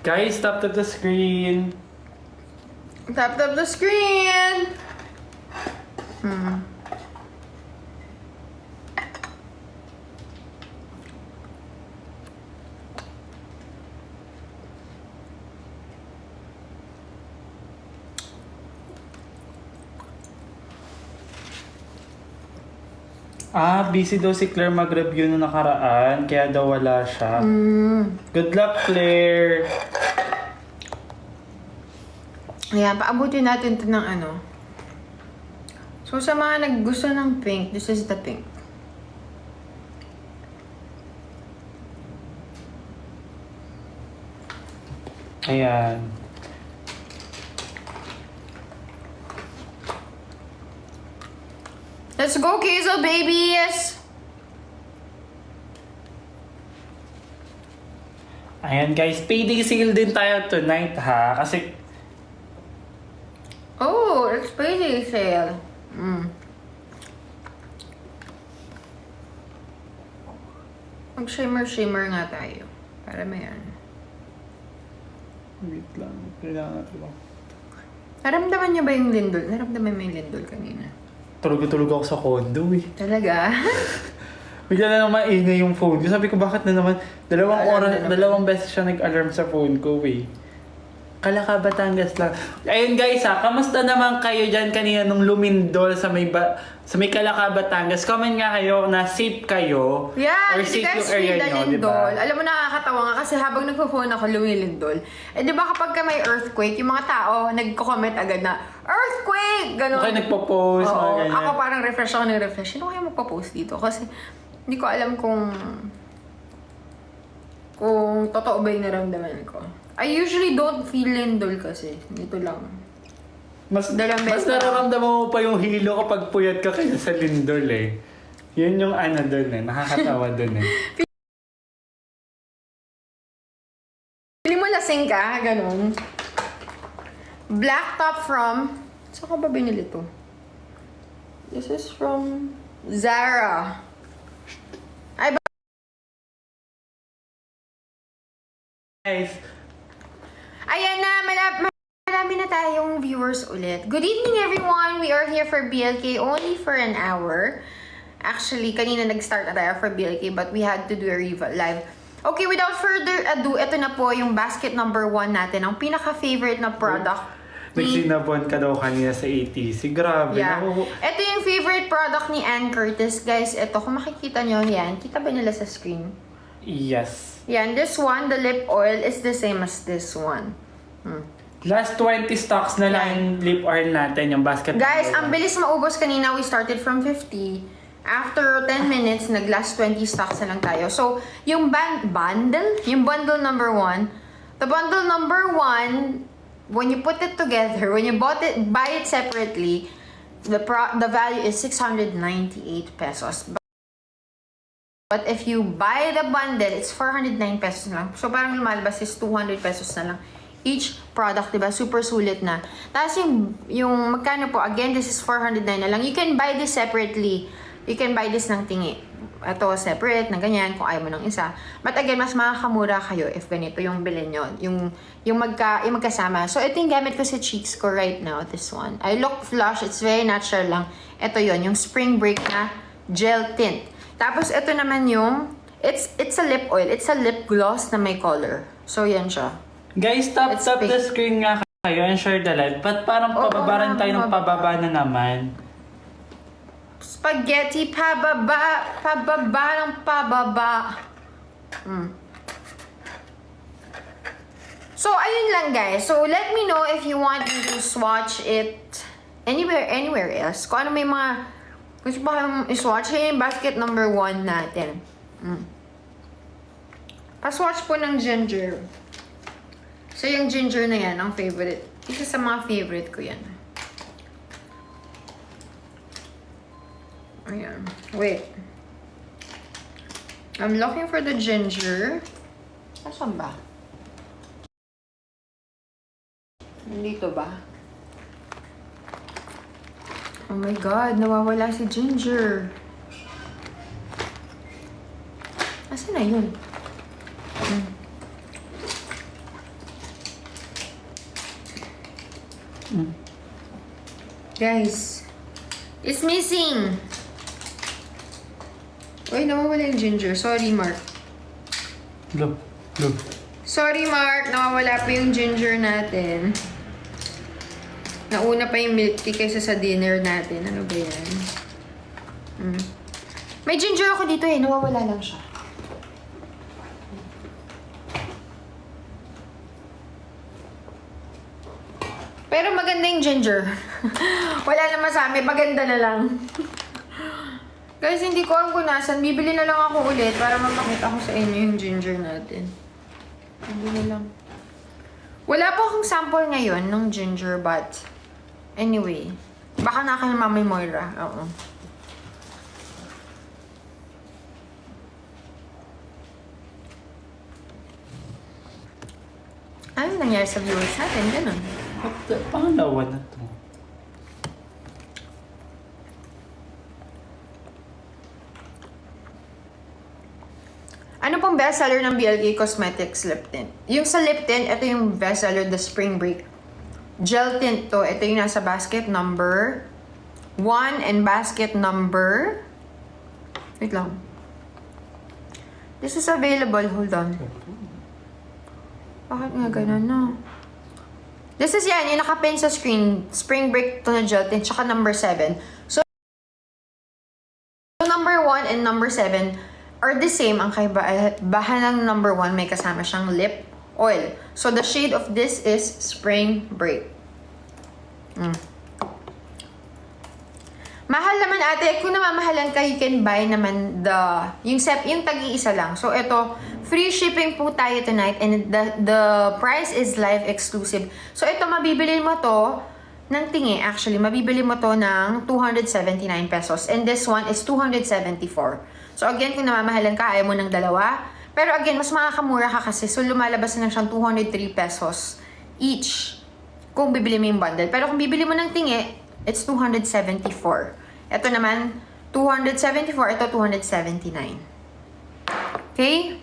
Guys, tap the screen. Tap the screen! Busy daw si Claire mag-review na nakaraan, kaya daw wala siya. Good luck, Claire! Ayan, paabutin natin ito ng ano. So, sa mga naggusto ng pink, this is the pink. Ayan. Let's go, Kiesel babies! Ayan guys, payday sale din tayo tonight ha. Kasi Oh, it's payday sale. Mag-shimmer nga tayo. Para may ano. wait lang, kailangan ko. Naramdaman niya ba yung lindol? Naramdaman mo yung lindol kanina? Tulog ako sa condo eh. Talaga? Bigla na naman maingay yung phone ko. Sabi ko, bakit na naman? Dalawang beses siya nag-alarm sa phone ko eh. Kalaka, Batangas lang. Ayun guys ha, kamusta naman kayo dyan kanina nung lumindol sa may Kalaka, Batangas? Comment nga kayo na safe kayo. Yeah, or hindi safe guys yung area free the nyo, lindol. diba? Alam mo, nakakatawa nga kasi habang nagpo-phone ako, lumilindol. Eh di ba kapag ka may earthquake, yung mga tao nagko-comment agad na, earthquake! Ganon. Okay, nagpo-post, mga Oo, ganyan. ako parang refresh ako ng refresh. Sino kaya magpo-post dito? Kasi hindi ko alam kung totoo ba yung naramdaman ko. I usually don't feel lindol kasi. Dito lang. Mas Dalawang beses na. nararamdaman mo pa yung hilo kapag puyat ka kaya sa lindol eh. Yun yung ano dun eh, nakakatawa dun eh. Pili mo lasing ka, ganon. Black top from... Saan ko ba binili to? This is from Zara. Ay, Guys, ayan na, marami na tayong viewers ulit. Good evening everyone! We are here for BLK only for an hour. Actually, kanina nag-start na tayo for BLK but we had to do a live. Okay, without further ado, ito na po yung basket number 1 natin. Ang pinaka-favorite na product ni... nagsinabon ka daw kanina sa ATC. Grabe. Yeah. Naku. Ito yung favorite product ni Ann Curtis. Guys, ito, kung makikita nyo yan, kita ba nila sa screen? Yes. Yan, this one, the lip oil, is the same as this one. Last 20 stocks na lang yung lip oil natin, yung basket. Guys, ang bilis maubos kanina. We started from 50. After 10 minutes, nag-last 20 stocks na lang tayo. So, yung bundle? Yung bundle number 1. The bundle number 1, when you put it together, when you buy it separately, the value is 698 pesos. But if you buy the bundle, it's 409 pesos lang. So, parang lumalabas is 200 pesos na lang. Each product, diba? Super sulit na. Tapos yung magkano po, again, this is 409 na lang. You can buy this separately. You can buy this ng tingi. Ito, separate, na ganyan, kung ayaw mo ng isa. But again, mas makakamura kayo if ganito yung bilhin nyo. Yung magkasama. So, ito yung gamit ko sa cheeks ko right now, this one. I look flush, it's very natural lang. Ito yon yung Spring Break na gel tint. Tapos, ito naman yung, it's a lip oil. It's a lip gloss na may color. So, yan siya. Guys, tap pink. the screen nga kayo and share the live. Ba't parang pababaran tayo ng pababa na naman? Spaghetti, pababa ng pababa. So, ayun lang guys. So, let me know if you want me to swatch it anywhere else. Kung ano may mga gusto pa kayong iswatch, yung basket number 1 natin. Paswatch po ng ginger. So, yung ginger na yan, ang favorite. Isa sa mga favorite ko yan. Ayan. Wait. I'm looking for the ginger. Asan ba? Nandito ba? Oh my God, nawawala si Ginger. Asan na yun? Guys, it's missing. Uy, nawawala yung ginger. Sorry, Mark. Look. Sorry, Mark. Nawawala pa yung ginger natin. Nauna pa yung milk tea kaysa sa dinner natin. Ano ba yan? May ginger ako dito eh. Nawawala lang siya. Pero maganda yung ginger. Wala naman sa amin. Maganda na lang. Guys, hindi ko alam kung nasan. Bibili na lang ako ulit para mapakita ko sa inyo yung ginger natin. Hindi na lang. Wala po akong sample ngayon ng ginger, but anyway. Baka nakain ni Mami Moira. Oo. Ano nangyari sa viewers natin? Ganun. Pangalawa na to. Ano pong bestseller ng BLK Cosmetics lip tint? Yung sa lip tint, ito yung bestseller, the Spring Break. Gel tint to. Ito yung nasa basket number 1 and basket number... Wait lang. This is available. Hold on. Bakit nga ganun, no? This is yan, yung nakapin sa screen. Spring Break to na gel tint, tsaka number 7. So number 1 and number 7 are the same. Ang kaibahan ng number 1, may kasama siyang lip oil. So the shade of this is Spring Break. Mahal naman ate, kung namamahalan ka, you can buy naman yung tag-iisa lang. So ito, free shipping po tayo tonight and the price is live exclusive. So ito, mabibili mo to ng tingi. Actually, mabibili mo to ng 279 pesos. And this one is 274. So again, kung namamahalan ka, ayaw mo ng dalawa. Pero again, mas makakamura ka kasi. So lumalabas na lang siyang 203 pesos each kung bibili mo yung bundle. Pero kung bibili mo ng tingi, it's 274. Ito naman, 274. Ito, 279. Okay?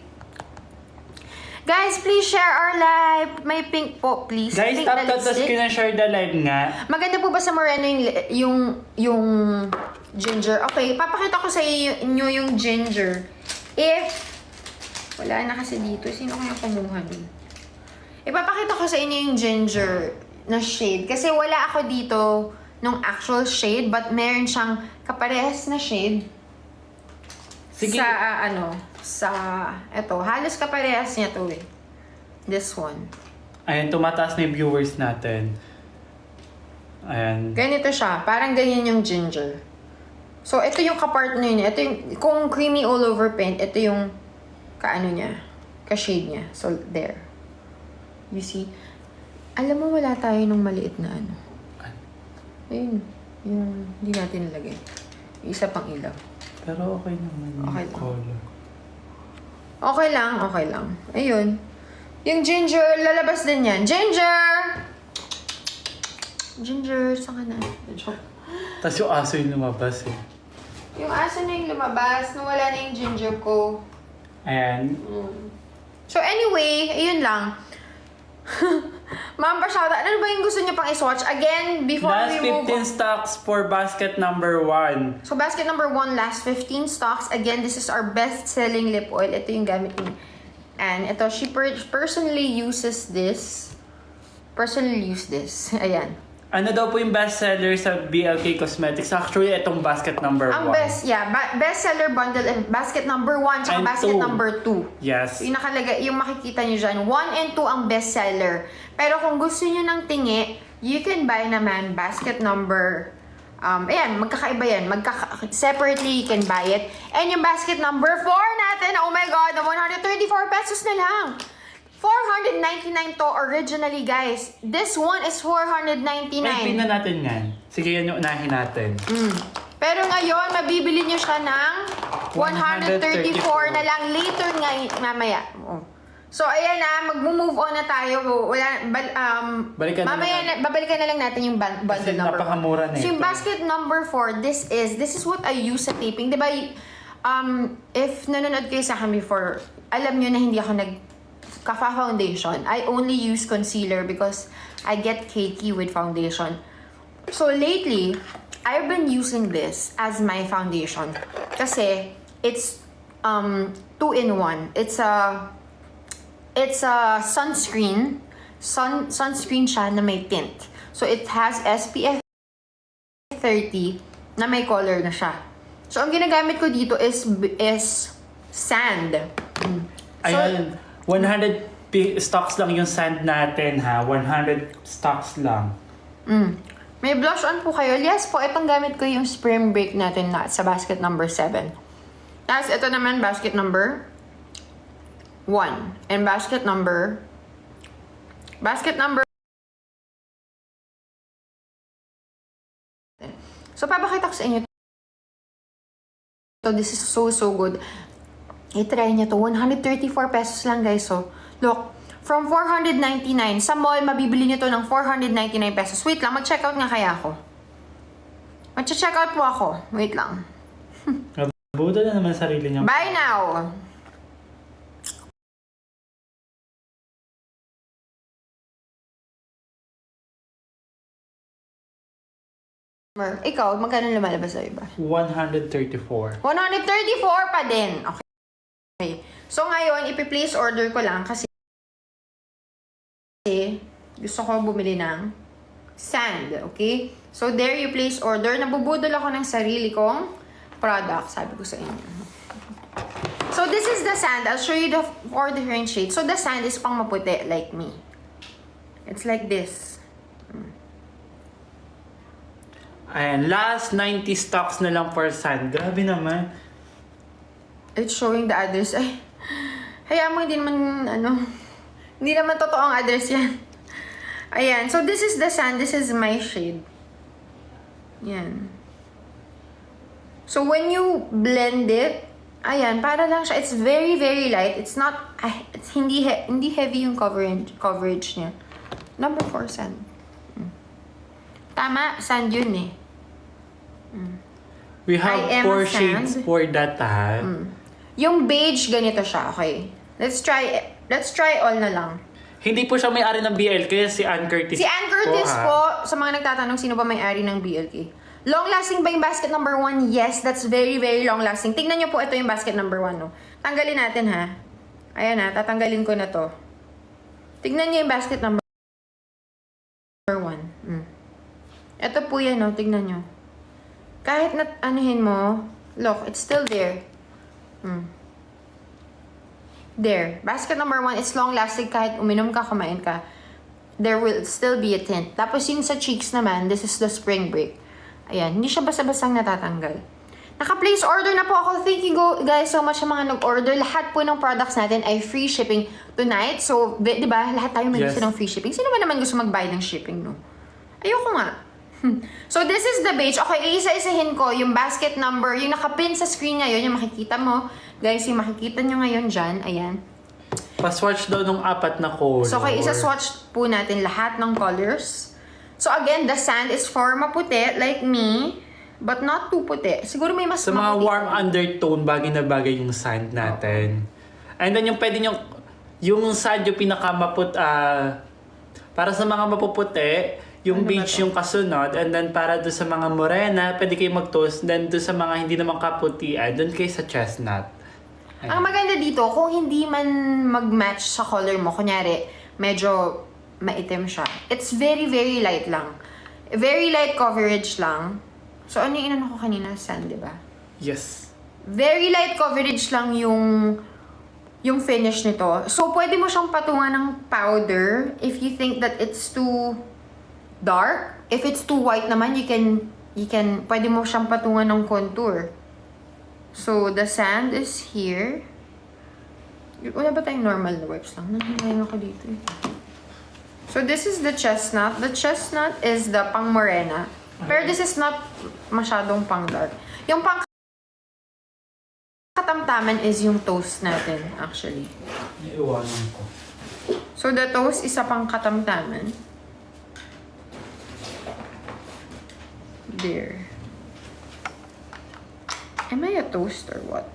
Guys, please share our live. May pink po, please. Guys, Pink tap na the lipstick. screen and share the live nga. Maganda po ba sa Moreno yung ginger? Okay, papakita ko sa inyo yung ginger. Wala na kasi dito. Sino kaya kumuha dun? Ipapakita ko sa inyo yung ginger na shade. Kasi wala ako dito nung actual shade, but meron siyang kaparehas na shade. Sige. Eto, halos kaparehas niya to eh. This one. Ayan, tumataas na yung viewers natin. Ayan. Ganito siya. Parang ganyan yung ginger. So, ito yung kapartner niya. Ito yung, kung creamy all over paint, ito yung kaano niya. Ka-shade niya. So, there. You see? Alam mo, wala tayo nung maliit na ano. Ayun. Yung hindi natin nilagay. Isa pang ilaw. Pero okay naman yung Okay lang. color. Okay lang. Ayun. Yung ginger, lalabas din yan. Ginger! Ginger, saan ka na? Tapos yung aso yung lumabas eh. Yung aso na yung lumabas, nawala na yung ginger ko. Ayan. So anyway, ayun lang. Ma'am, pa-shoutout. Ano ba yung gusto niyo pang i-swatch? Again, before Last we move 15 stocks for basket number 1. So basket number 1, last 15 stocks. Again, this is our best-selling lip oil. Ito yung gamit ni And ito, she personally uses this. Ayan. Ano daw po yung bestseller sa BLK Cosmetics? Actually, itong basket number 1. Ang bestseller bundle, basket number 1 tsaka And basket 2. number 2. Yes. Yung nakalagay, yung makikita nyo dyan, 1 and 2 ang bestseller. Pero kung gusto nyo ng tingi, you can buy naman basket number, ayan, magkakaiba yan. Separately, you can buy it. And yung basket number 4 natin, oh my God, na 134 pesos na lang. 499 to originally, guys. This one is 499. May na natin yan. Sige, yan yung unahin natin. Pero ngayon, mabibili nyo siya ng 134 na lang later mamaya. So, ayan na, mag-move on na tayo. Balikan na babalikan na lang natin yung bundle Kasi number 1. napakamura na So, yung ito. basket number 4, this is what I use sa taping. Diba, if nanonood kayo sa akin before, alam nyo na hindi ako Kafa foundation. I only use concealer because I get cakey with foundation. So lately, I've been using this as my foundation. Kasi it's 2-in-1. It's a sunscreen. Sunscreen siya na may tint. So it has SPF 30 na may color na siya. So ang ginagamit ko dito is sand. So, Ayan, 100 stocks lang yung sand natin ha. 100 stocks lang. May blush on po kayo. Yes po, itong gamit ko yung spring break natin na sa basket number 7. Tapos ito naman basket number 1. And basket number So, papakita ko sa inyo. So, this is so good. I-try niyo to. 134 pesos lang, guys. So, look. From 499, sa mall, mabibili nyo to ng 499 pesos. Wait lang, mag-checkout nga kaya ako. Mag-checkout po ako. Wait lang. Buda na naman sarili niya. Buy now! Ikaw, magkano lumalabas sa iba? 134. 134 pa din. Okay. So ngayon, ipi-place order ko lang kasi gusto ko bumili ng sand. Okay? So there you place order. Nabubudol ako ng sarili kong product. Sabi ko sa inyo. So this is the sand. I'll show you the 4 different shades. So the sand is pang maputi like me. It's like this. Ayan, last 90 stocks na lang for sand. Grabe naman. It's showing the address. Ay, hayaan mo, hindi naman, hindi naman totoong address yan. Ayan, so this is the sand. This is my shade. Yan. So when you blend it, ayan, para lang siya. It's very, very light. It's not, it's hindi heavy yung coverage niya. Number 4 sand. Tama, sand yun eh. We have I am 4 a shades sand. for that ha. Yung beige, ganito siya. Okay. Let's try all na lang. Hindi po siya may-ari ng BL, kaya si Ann Curtis Si Ann Curtis ha. po, sa mga nagtatanong sino ba may-ari ng BLK. Long-lasting ba yung basket number 1? Yes, that's very, very long-lasting. Tingnan nyo po, ito yung basket number 1. No? Tanggalin natin ha. Ayan ha, tatanggalin ko na to. Tingnan nyo yung basket number 1. Ito po yan, no? Tignan nyo. Kahit na anuhin mo, look, it's still there. There. Basket number 1, it's long-lasting kahit uminom ka, kumain ka. There will still be a tint. Tapos yung sa cheeks naman, this is the spring break. Ayan, hindi siya basta-bastang natatanggal. Naka-place order na po ako. Thank you guys so much sa mga nag-order. Lahat po ng products natin ay free shipping tonight. So, di ba, lahat tayo may gusto ng free shipping. Sino ba naman gusto mag-buy ng shipping, no? Ayoko nga. So, this is the beige. Okay, iisa-isahin ko yung basket number. Yung nakapin sa screen ngayon, yung makikita mo. Guys, yung makikita nyo ngayon dyan. Ayan. Pa-swatch daw ng 4 na color. So, okay, isa-swatch po natin lahat ng colors. So, again, the sand is for maputi, like me. But not too puti. Siguro may mas sa mga warm undertone, bagay na bagay yung sand natin. And then yung pwede yung sand yung para sa mga mapuputi, yung beige yung kasunod, and then para doon sa mga morena, pwede kayo mag-toast, then doon sa mga hindi naman kaputian, doon kayo sa chestnut. Ang maganda dito, kung hindi man mag-match sa color mo, kunyari, medyo maitim siya. It's very, very light lang. Very light coverage lang. So, ano yung inano ko kanina? Sand, di ba? Yes. Very light coverage lang yung finish nito. So, pwede mo siyang patungan ng powder if you think that it's too dark. If it's too white naman, you can pwede mo siyang patungan ng contour. So, the sand is here. Wala ba tayong normal na wipes lang? Nangyayang ako dito eh. So, this is the chestnut. The chestnut is the pang morena. Pero this is not masyadong pang dark. Yung pang katamtaman is yung toast natin, actually. Iiwanan ko. So, the toast is a pang katamtaman. There. Am I a toast or what?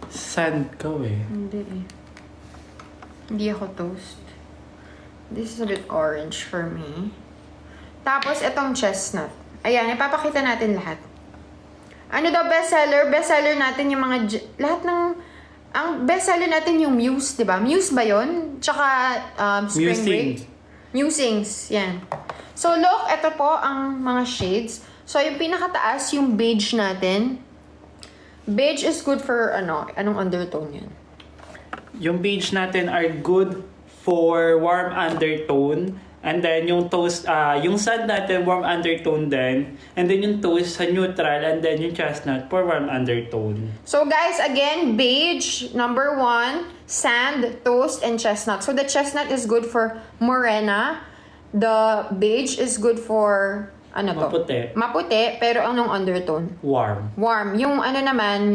Sand ka eh. Hindi eh. Hindi ako toast. This is a bit orange for me. Tapos, itong chestnut. Ayan, ipapakita natin lahat. Ano daw bestseller? Bestseller natin yung mga... Lahat ng... Ang bestseller natin yung Muse, di ba? Muse ba yun? Tsaka Spring Break. Musings. Yan. So, look, ito po ang mga shades. So, yung pinakataas, yung beige natin. Beige is good for, anong undertone yan? Yung beige natin are good for warm undertone. And then yung toast, yung sand natin warm undertone din. And then yung toast sa neutral. And then yung chestnut for warm undertone. So guys, again, beige, number 1, sand, toast, and chestnut. So the chestnut is good for morena. The beige is good for, Maputi. Maputi, pero anong undertone? Warm. Warm. Yung naman,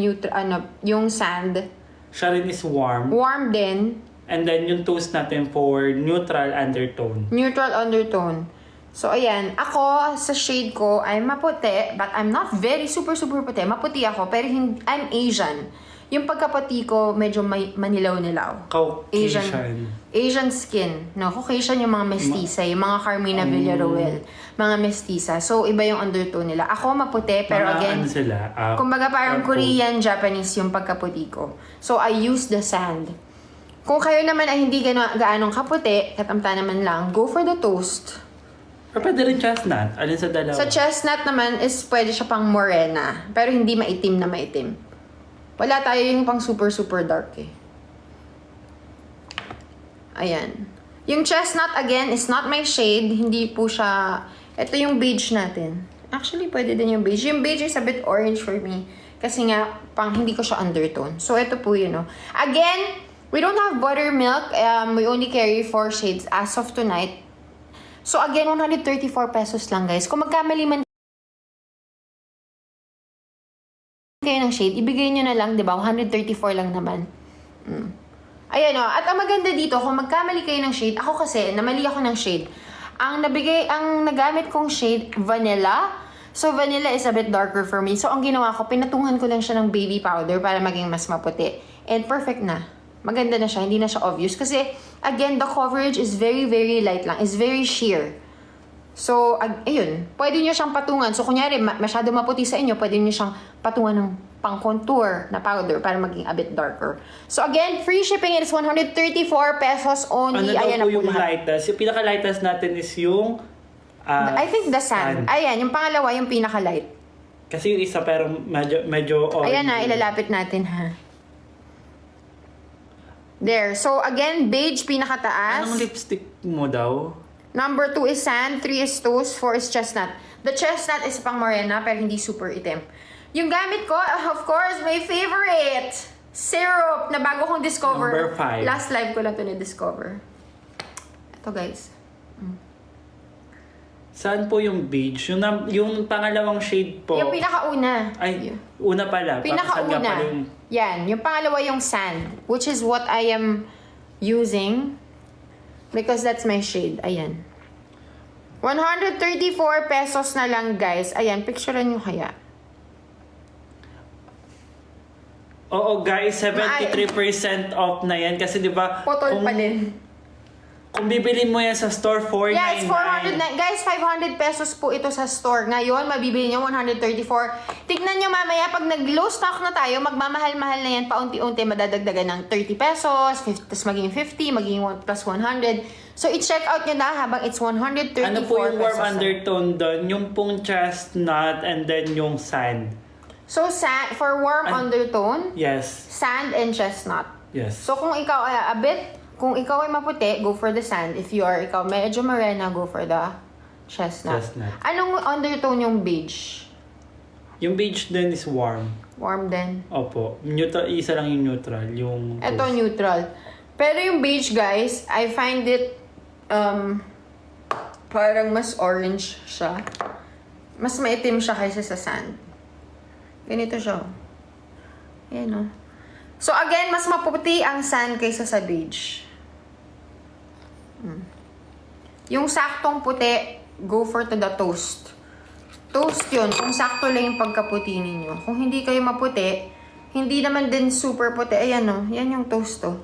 yung sand. Siya rin is warm. Warm din. And then yung toast natin for neutral undertone. Neutral undertone. So, ayan. Ako, sa shade ko, ay maputi. But I'm not very super puti. Maputi ako, pero I'm Asian. Yung pagkaputi ko, medyo manilaw-nilaw. Caucasian. Asian skin. No, Caucasian yung mga mestiza. Yung mga Carmina Villarroel. Mga mestiza. So, iba yung undertone nila. Ako maputi, pero Mga again, ano sila? kumbaga parang purple. Korean, Japanese yung pagkaputi ko. So, I use the sand. Kung kayo naman ay hindi gaanong kaputi, katamta naman lang, go for the toast. Pero pwede rin chestnut. Alin sa dalawa? Sa chestnut naman is pwede siya pang morena. Pero hindi maitim na maitim. Wala tayo yung pang super dark eh. Ayan. Yung chestnut again is not my shade. Hindi po siya... Ito yung beige natin. Actually, pwede din yung beige. Yung beige is a bit orange for me. Kasi nga, pang hindi ko siya undertone. So, ito po yun, no. Again, we don't have buttermilk. We only carry 4 shades as of tonight. So again, 134 pesos lang guys. Kung magkamali man kayo ng shade, ibigay nyo na lang, di ba? 134 lang naman. Ayan o. At ang maganda dito, kung magkamali kayo ng shade, ako kasi, namali ako ng shade. Ang nagamit kong shade, vanilla. So vanilla is a bit darker for me. So ang ginawa ko, pinatungan ko lang siya ng baby powder para maging mas maputi. And perfect na. Maganda na siya, hindi na siya obvious. Kasi, again, the coverage is very light lang. It's very sheer. So, ayun. Pwede nyo siyang patungan. So, kunyari, masyado maputi sa inyo, pwede nyo siyang patungan ng pang-contour na powder para maging a bit darker. So, again, free shipping, it is 134 pesos only. Ano Ayan daw na po po yung lahat. lightest? Yung pinaka-lightest natin is yung... I think the sand. Ayan, yung pangalawa, yung pinaka-light. Kasi yung isa pero medyo orange. Ayan na, ilalapit natin ha. There. So, again, beige, pinakataas. Anong lipstick mo daw? Number 2 is sand, 3 is toast, 4 is chestnut. The chestnut is pang morena, pero hindi super itim. Yung gamit ko, of course, my favorite! Syrup, na bago kong discover. Number 5. Last live ko lang ito na-discover. Ito, guys. Saan po yung beige? Yung pangalawang shade po. Yung pinakauna. Ay, una pala. Saan nga Pinakauna. pala yung... Yan. Yung pangalawa yung sand. Which is what I am using. Because that's my shade. Ayan. 134 pesos na lang, guys. Ayan, picturean nyo kaya. Oo, guys, 73% off na yan. Kasi di ba... Potol pa din. Kung bibili mo yan sa store, $499. Yes, 400 na. Guys, 500 pesos po ito sa store. Ngayon, mabibili nyo 134. Tignan nyo mamaya, pag nag-low stock na tayo, magmamahal-mahal na yan, paunti-unti madadagdagan ng 30 pesos, tapos maging 50, maging 1 plus 100. So, i-check out nyo na habang it's 134 pesos. Ano po yung warm undertone doon? Yung pong chestnut and then yung sand. So, for warm undertone, Yes. sand and chestnut. Yes. So, kung ikaw ay kung ikaw ay maputi, go for the sand. If ikaw medyo morena, go for the chestnut. Anong undertone yung beige? Yung beige din is warm. Warm din. Opo. Neutral, isa lang yung neutral. Yung Ito neutral. Pero yung beige, guys, I find it parang mas orange siya. Mas maitim siya kaysa sa sand. Ganito siya. Ayan o. So again, mas maputi ang sand kaysa sa beige. Yung saktong puti, go for to the toast. Toast yun, kung sakto lang yung pagkaputi ninyo. Kung hindi kayo maputi, hindi naman din super puti. Ayan o, yan yung toast to.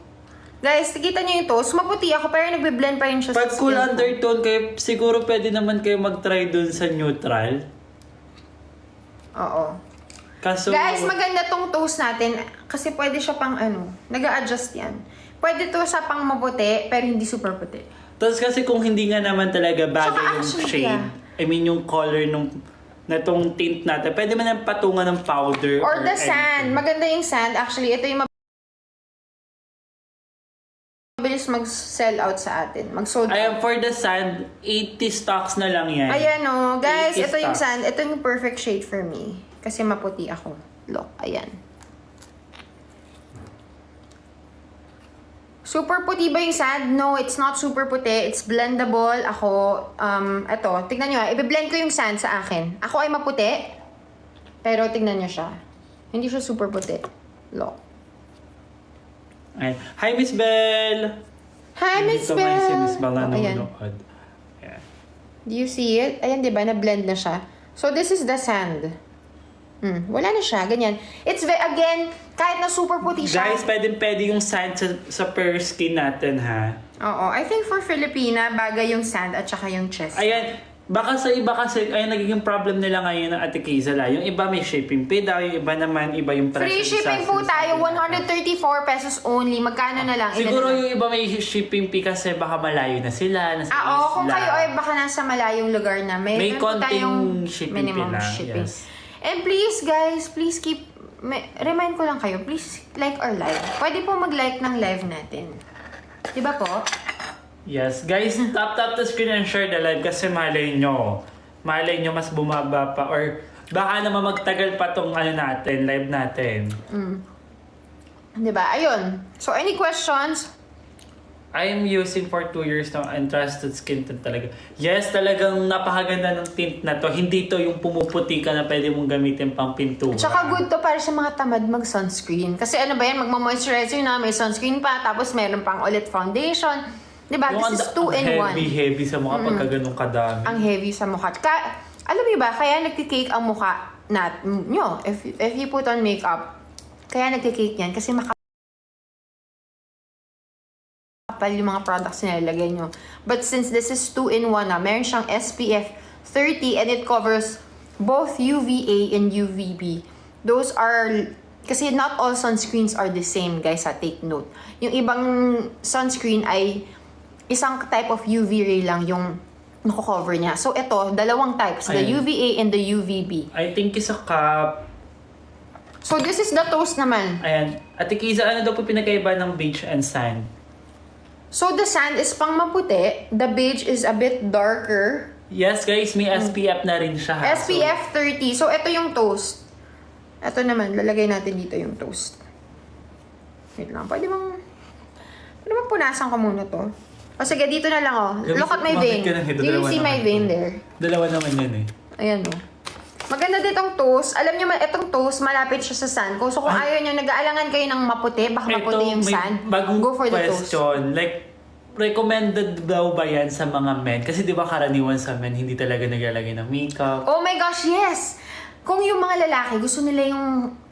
Guys, nakita niyo yung toast. Maputi ako, pero nagbe-blend pa rin siya Pag sa cool skin ko. undertone kayo, siguro pwede naman kayo mag-try dun sa neutral. Oo. Kaso, Guys, maganda tong toast natin kasi pwede siya pang nag-a-adjust yan. Pwede to sa pang maputi, pero hindi super puti. tapos kasi kung hindi nga naman talaga bagay Tsaka yung actually, shade, yeah. I mean yung color na tong tint natin, pwede man ang patungan ng powder Or the anything. sand. Maganda yung sand. Actually, ito yung mabilis mag-sell out sa atin. Mag-sold out. Ayan, for the sand, 80 stocks na lang yan. Ayan o. Guys, 80 ito yung stocks. sand. Ito yung perfect shade for me. Kasi maputi ako. Look, ayan. Super puti ba yung sand? No, it's not super puti. It's blendable. Ako, ito, tignan nyo. Ibe-blend ko yung sand sa akin. Ako ay maputi. Pero tignan nyo siya. Hindi siya super puti. Look. Ayan. Hi, Miss Bell! Hi, Miss Dito may si Belle! Miss Bell na Oh, ayan. nanonood. Ayan. Do you see it? Ayan, di ba? Na-blend na siya. So, this is the sand. Wala na siya. Ganyan. It's, again, kahit na super puti siya. Guys, pwede yung sand sa per skin natin, ha? Oo. I think for Filipina, bagay yung sand at saka yung chest. Ayan, baka sa iba kasi, ayun, nagiging problem nila ngayon ng Ate Kizala. Yung iba may shipping fee daw, yung iba naman, iba yung presyo. Free shipping po tayo. 134 pesos only. Magkano na lang? Siguro Ilan na lang? yung iba may shipping fee kasi baka malayo na sila, nasa Oo, kung isla. kayo ay baka nasa malayong lugar na, May meron po konting tayong shipping minimum fee lang, shipping. yes. And please, guys, please keep, remind ko lang kayo, please like our live. Pwede po mag-like ng live natin. Diba po? Yes, guys, tap the screen and share the live kasi malay nyo mas bumaba pa or baka naman magtagal pa tong natin, live natin. Diba? Ayun. So, any questions? I'm using for 2 years now and trusted skin tint talaga. Yes, talagang napakaganda ng tint na to. Hindi to yung pumuputi ka na pwede mong gamitin pang pintura. Tsaka good to para sa mga tamad mag-sunscreen. Kasi ano ba yan, magmamoisturizer na, may sunscreen pa, tapos meron pang ulit foundation. Diba? This is 2 in 1. Heavy sa mukha pagka ganun kadami. Ang heavy sa mukha. Alam mo ba, kaya nagkikake ang mukha nyo. If you put on makeup, kaya nagkikake yan kasi makapal yung mga products na nilalagay nyo. But since this is 2 in 1 na, meron siyang SPF 30 and it covers both UVA and UVB. Those are, kasi not all sunscreens are the same, guys, take note. Yung ibang sunscreen ay isang type of UV ray lang yung nako-cover niya. So ito, dalawang types, the Ayan. UVA and the UVB. I think is a cup. So this is the toast naman. Ayan. Ate Kiza, ano daw po pinagkaiba ng beige and sand? So the sand is pang maputi, the beige is a bit darker. Yes, guys, may SPF na rin siya. Ha? SPF 30. So ito yung toast. Ito naman, lalagay natin dito yung toast. Wait lang, pwede bang punasan ko muna to? O sige, dito na lang oh. Look at my vein. Do you see my vein there? Dalawa naman yan eh. Ayan oh. Maganda ditong toast. Alam niyo, itong toast, malapit siya sa sand ko. So kung ayaw niyo, nag-aalangan kayo ng maputi, baka maputi yung may sand, bagong go for the toast. question. Like, recommended daw ba yan sa mga men? Kasi di ba karaniwan sa men, hindi talaga naglalagay ng makeup. Oh my gosh, yes! Kung yung mga lalaki, gusto nila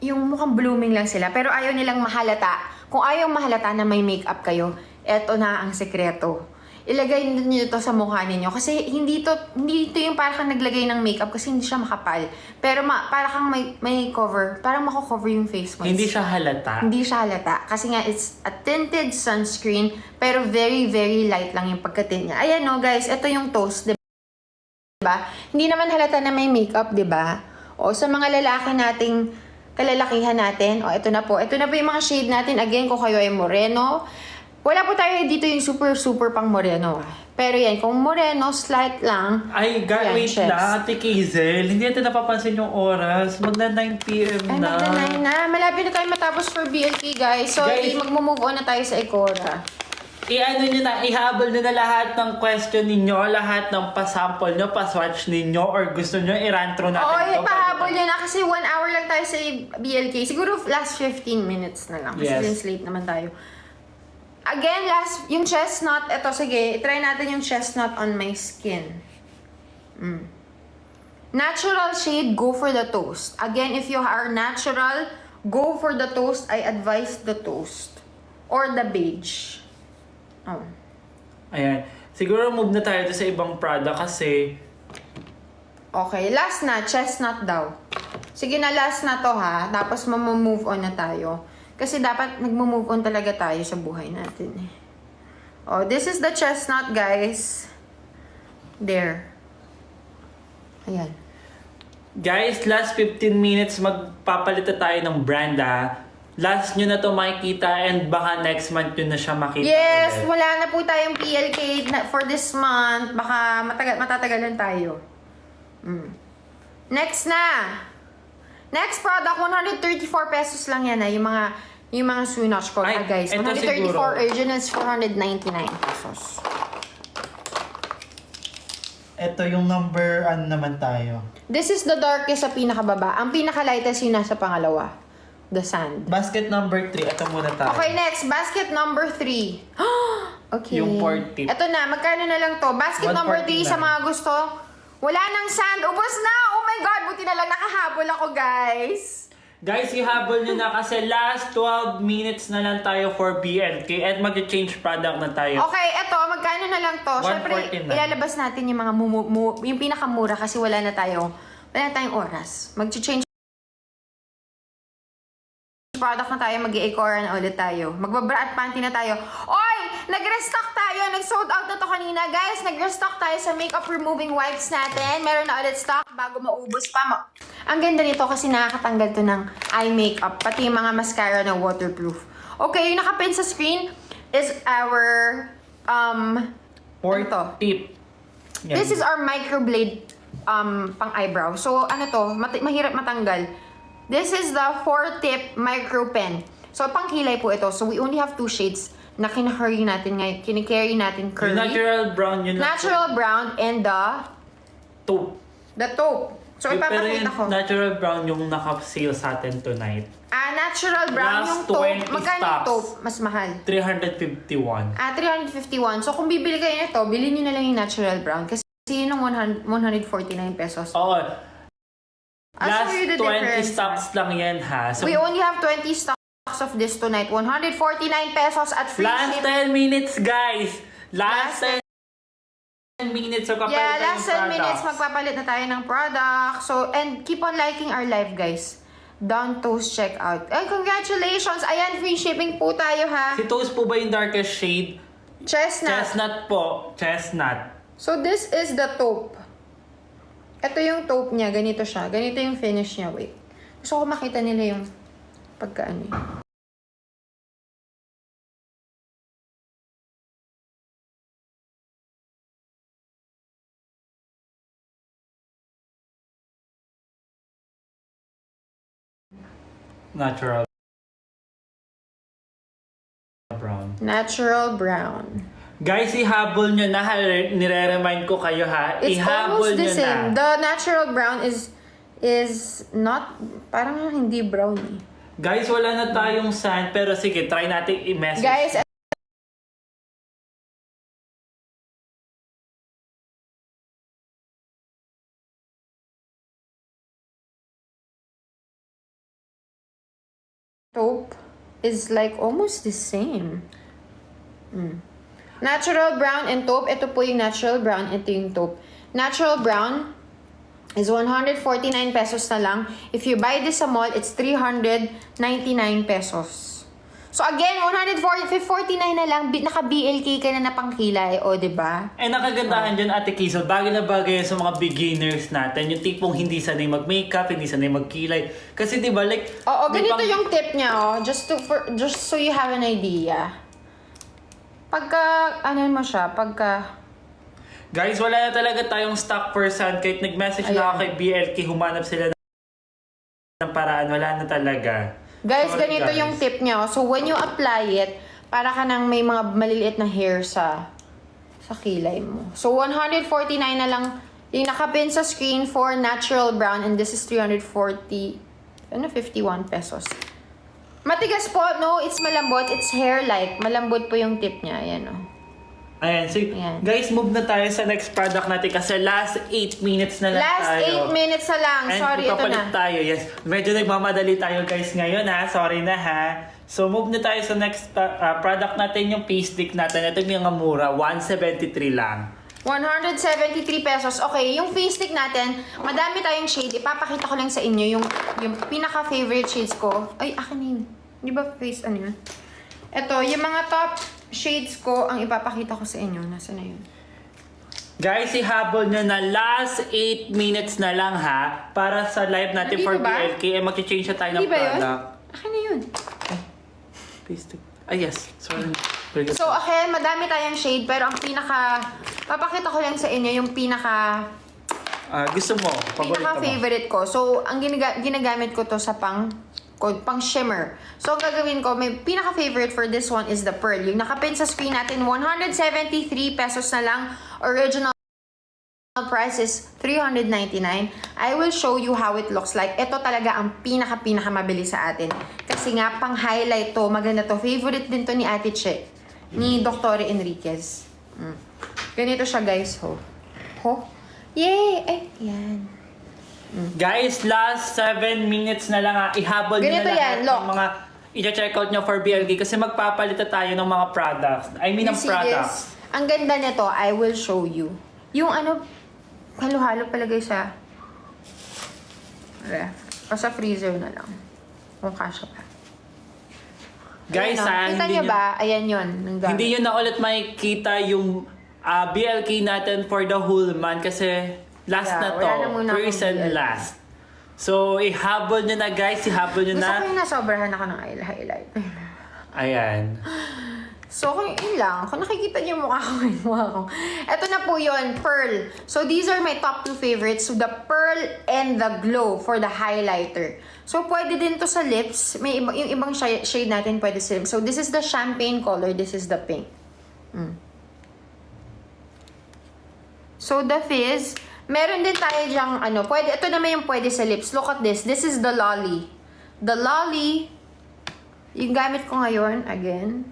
yung mukhang blooming lang sila, pero ayaw nilang mahalata. Kung ayaw mahalata na may makeup kayo, eto na ang sekreto. Ilagay niyo to sa mukha ninyo. Kasi hindi to yung parang kang naglagay ng makeup kasi hindi siya makapal. Pero para kang may cover, parang mako-cover yung face mo. Hindi siya halata. Hindi siya halata. Kasi nga, it's a tinted sunscreen, pero very, very light lang yung pagka-tint niya. Ayan no, guys, ito yung toast, diba? Hindi naman halata na may makeup, diba? O, sa mga lalaki nating kalalakihan natin, o, ito na po. Ito na po yung mga shade natin. Again, kung kayo ay moreno, wala po tayo dito yung super, super pang moreno. Pero yan, kung moreno, slight lang. Ay, Ayan, wait chefs. lang, Ate Kizel. Hindi natin napapansin yung oras. Magna 9 p.m. Ay, na. magdanay na. Malapit na tayo matapos for BLT, guys. So, Guys, mag-move on na tayo sa Ecora. I-ano nyo na, ihabol nyo na lahat ng question ninyo, lahat ng pasample nyo, paswatch ninyo, or gusto nyo i-run-through natin. Oo, ito. ipahabol yun na kasi 1 hour lang tayo sa BLK. Siguro last 15 minutes na lang kasi Yes. since late naman tayo. Again, yung chestnut, eto sige, try natin yung chestnut on my skin. Natural shade, go for the toast. Again, if you are natural, go for the toast. I advise the toast. or the beige. Oh. Ayan. Siguro move na tayo sa ibang product kasi Okay, last na, chestnut daw. Sige na, last na to ha. Tapos move on na tayo. Kasi dapat nagmo-move on talaga tayo sa buhay natin eh. Oh, this is the chestnut, guys. There. Ayan. guys, last 15 minutes magpapalit na tayo ng brand Last nyo na to makikita and baka next month nyo na siya makita Yes, ulit. wala na po tayong PLK for this month. Baka matatagalan tayo. Next na. Next product, 134 pesos lang yan yung mga Swatch ko. Ay, Guys, ito 134 siguro. originals, 499 pesos. Ito yung number naman tayo. This is the darkest sa pinakababa. Ang pinaka-lightest yung nasa pangalawa. The sand. Basket number 3. Ito muna tayo. Okay, next. Basket number 3. Okay. Yung 40. Ito na. Magkano na lang to? Basket number 3 sa mga gusto. Wala nang sand. Ubos na! Oh my God! Buti na lang nakahabol ako, guys. Guys, ihabol nyo na kasi last 12 minutes na lang tayo for BNK at mag-change product na tayo. Okay, ito. Magkano na lang to? Siyempre, 149. ilalabas natin yung mga yung pinakamura kasi wala na tayong oras. Mag-change product na tayo, mag-i-Ecora na ulit tayo. Magbabra at panty na tayo. Oy! Nag-restock tayo! Nag-sold out na to kanina. Guys, nag-restock tayo sa makeup removing wipes natin. Meron na ulit stock bago maubos pa. Ang ganda nito kasi nakakatanggal to ng eye makeup. Pati yung mga mascara na waterproof. Okay, yung nakapin sa screen is our, Fourth ano to? tip. Yan. This is our microblade pang eyebrow. So, ano to? Mahirap matanggal. This is the 4-tip micro pen. So, pang kilay po ito. So, we only have 2 shades na kinacarry natin ngayon. Kinicarry natin curly. Yung natural brown yun. Natural brown and taupe. the taupe. So, Pero ipapakita yung ko. natural brown yung naka-sale sa atin tonight. Natural brown yung Last taupe. 20 Magkano yung stocks. taupe? Mas mahal. 351. 351. So, kung bibili kayo nito, bilhin nyo na lang yung natural brown. Kasi yun ang 149 pesos. Oo. I'll Last show you the 20 difference. stocks lang yan ha. So, We only have 20 stocks of this tonight. 149 pesos at free last shipping. 10 minutes guys. Last 10 minutes. So, kapag Yeah, last 10 minutes magpapalit na tayo ng product. So, and keep on liking our live, guys. Down Toast checkout. And congratulations! Ayan, free shipping po tayo, ha? Si Toast po ba yung darkest shade? Chestnut. Chestnut po. Chestnut. So, this is the taupe. Ito yung taupe niya. Ganito siya. Ganito yung finish niya. Wait. Gusto ko makita nila yung pagkaano. Natural brown. Natural brown. Guys, ihabol nyo na. Nire-remind ko kayo ha. It's Ihabol almost the nyo same. na. The natural brown is not, parang hindi brown eh. Guys, wala na tayong sand. Pero sige, try natin i-message. Guys, taupe is like almost the same. Natural brown and taupe. Ito po yung natural brown. Ito yung taupe. Natural brown is 149 pesos na lang. If you buy this sa mall, it's 399 pesos. So again, 149 na lang. Naka-BLK ka na na pangkilay. O, diba? Eh, nakagandahan dyan, Ate Kiesel. Bagay na bagay yan sa mga beginners natin. Yung tipong hindi sanay mag-makeup, hindi sanay magkilay. Kasi diba, like... Oo, may ganito pang- yung tip niya, oh. Just so you have an idea. Pagka, ano mo siya, pagka... Guys, wala na talaga tayong stock for sand. Kahit nag-message na ako kay BLK, humanap sila ng paraan. Wala na talaga. Guys, Sorry, ganito guys. yung tip niya, oh. So, when you apply it, para ka nang may mga maliliit na hair sa kilay mo. So, 149 na lang yung nakapin sa screen for natural brown and this is 351 pesos. Matigas po, no? It's malambot. It's hair-like. Malambot po yung tip niya. Ayan, oh. Ayan, so Ayan. guys, move na tayo sa next product natin kasi last 8 minutes na lang Last tayo. 8 minutes na lang. And Sorry, ito ipapalit na. tayo, yes. Medyo nagmamadali tayo guys ngayon ha. Sorry na ha. So, move na tayo sa next product natin, yung face stick natin. Ito yung mga mura, 173 lang. 173 pesos. Okay, yung face stick natin, madami tayong shade. Ipapakita ko lang sa inyo yung pinaka-favorite shades ko. Ay, akin na yun. Di ba face, ano yun? Ito, yung mga top shades ko, ang ipapakita ko sa inyo. Nasaan na yun? Guys, ihabol nyo na last 8 minutes na lang ha. Para sa live natin Nandito for ba? BLK. Eh, mag-change na tayo ng Hindi ba yun? product. Akin na yun. Face stick. Ah, yes. Sorry. So, okay, madami tayong shade, pero ang papakita ko lang sa inyo yung gusto mo? Paborito mo? pinaka-favorite ko. So, ang ginagamit ko to sa pang shimmer. So, ang gagawin ko, may pinaka-favorite for this one is the pearl. Yung nakapin sa screen natin, 173 pesos na lang. Original price is 399. I will show you how it looks like. Ito talaga ang pinaka mabili sa atin. Kasi nga, pang-highlight to. Maganda to. Favorite din to ni Ate Che. Ni Dr. Enriquez. Ganito siya, guys. Ho. Yay! Ay, yan. Guys, last 7 minutes na lang ha. Ihabol nyo Ganito na lahat yan, look. ng mga i-check out nyo for BLK kasi magpapalitan tayo ng mga products. I mean, ng You see products. this? Ang ganda nito, I will show you. Yung ano, halo-halo palagay sa ref. O sa freezer na lang. Kung kasya pa. Guys, Ayan, kita nyo ba? Ayan yun. Hindi yun na ulit makikita yung BLK natin for the whole month kasi last Yeah, na to. wala na muna akong First and BLK. last. So, ihabol nyo na guys. Ihabol nyo Gusto na. ko yung nasobrahan ako ng highlight. Ayan. So, kung yun lang, kung nakikita niyo yung mukha ko, yung mukha ko. Ito na po yun, pearl. So, these are my top 2 favorites. So, the pearl and the glow for the highlighter. So, pwede din to sa lips. May yung ibang shade natin pwede sa lips. So, this is the champagne color. This is the pink. So, the fizz. Meron din tayo dyang, pwede, ito naman yung pwede sa lips. Look at this. This is the lolly. The lolly, yung gamit ko ngayon, again.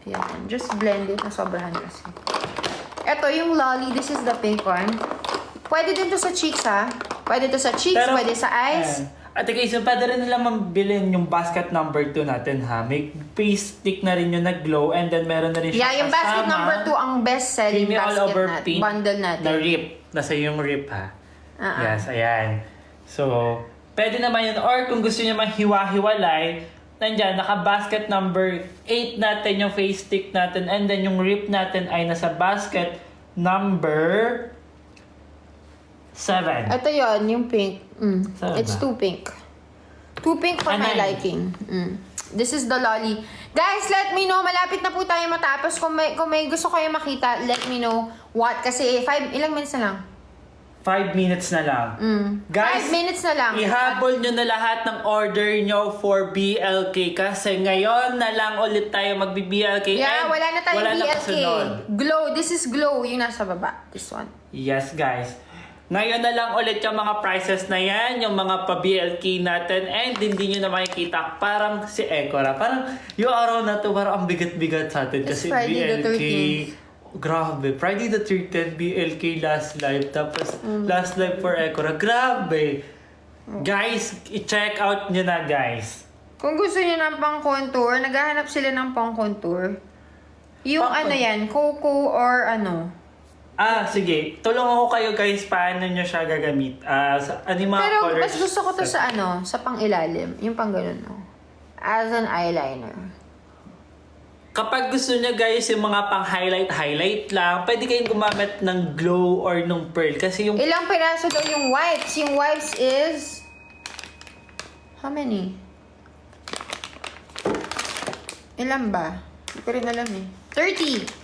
Ayan, just blend it na sobrahan kasi. Ito, yung lolly, this is the pink one. Pwede din to sa cheeks, ha? Pwede to sa cheeks, pwede sa eyes. Ate Kaison, pwede rin nila mabilin yung basket number 2 natin ha. May face stick na rin yung nag-glow and then meron na rin siya Yeah, yung basket number 2 ang best-selling creamy all basket over natin. pink Bundle natin. na rip. Nasa yung rip ha. Yes, ayan. So, pwede naman yun. Or kung gusto niyo mahiwa-hiwalay, nandyan, naka-basket number 8 natin yung face stick natin and then yung rip natin ay nasa basket number 7. Ito yon yung pink. Saan It's ba? too pink. Too pink for my 9. liking. This is the lolly. Guys, let me know. Malapit na po tayo matapos. Kung may gusto kayo makita, let me know what. Kasi ilang minutes na lang? 5 minutes na lang. Guys, 5 minutes na lang. ihabol nyo na lahat ng order nyo for BLK kasi ngayon na lang ulit tayo magbi-BLK. Yeah, and wala na tayong wala na BLK. kasunod. Glow. This is glow. Yung nasa baba. This one. Yes, guys. Ngayon na lang ulit yung mga prices na yan, yung mga pa-BLK natin, and hindi nyo na makikita. Parang si Ekora. Parang yung araw na to, parang ang bigat-bigat sa atin. It's Kasi Friday the BLK, 13th. grabe. Friday the 13th, BLK last live. Tapos last live for Ekora. Grabe. Guys, i-check out nyo na, guys. Kung gusto niyo ng pang-contour, naghahanap sila ng pang-contour. Yung Pang- yan, cocoa or ano. Sige. Tulungan ko kayo, guys, paano nyo siya gagamit. Ano yung mga Pero colors? mas gusto ko to sa sa pang-ilalim. Yung pang ganun, no? As an eyeliner. Kapag gusto niya guys yung mga pang highlight lang, pwede kayong gumamit ng glow or ng pearl kasi yung Ilang piraso daw yung wipes? Yung wipes is... How many? Ilan ba? Hindi ko rin alam eh. 30!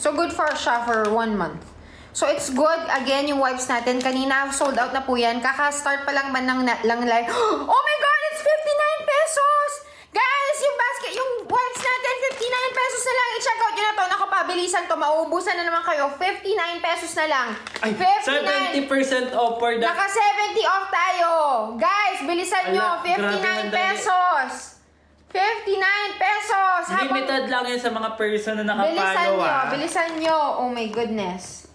So, good siya for 1 month. So, it's good. Again, yung wipes natin. Kanina, sold out na po yan. Kaka-start pa lang man lang live. Oh my God! It's 59 pesos! Guys, yung basket, yung wipes natin, 59 pesos na lang. I-check out nyo na to. Nakapabilisan to. Mauubusan na naman kayo. 59 pesos na lang. ay, 59! 70% off for that. Naka 70 off tayo. Guys, bilisan nyo. Ala, grabe 59 ang dali. pesos. 59 pesos. Limited lang yun sa mga person na Bilisan nakapalo nyo. Bilisan nyo. Oh my goodness.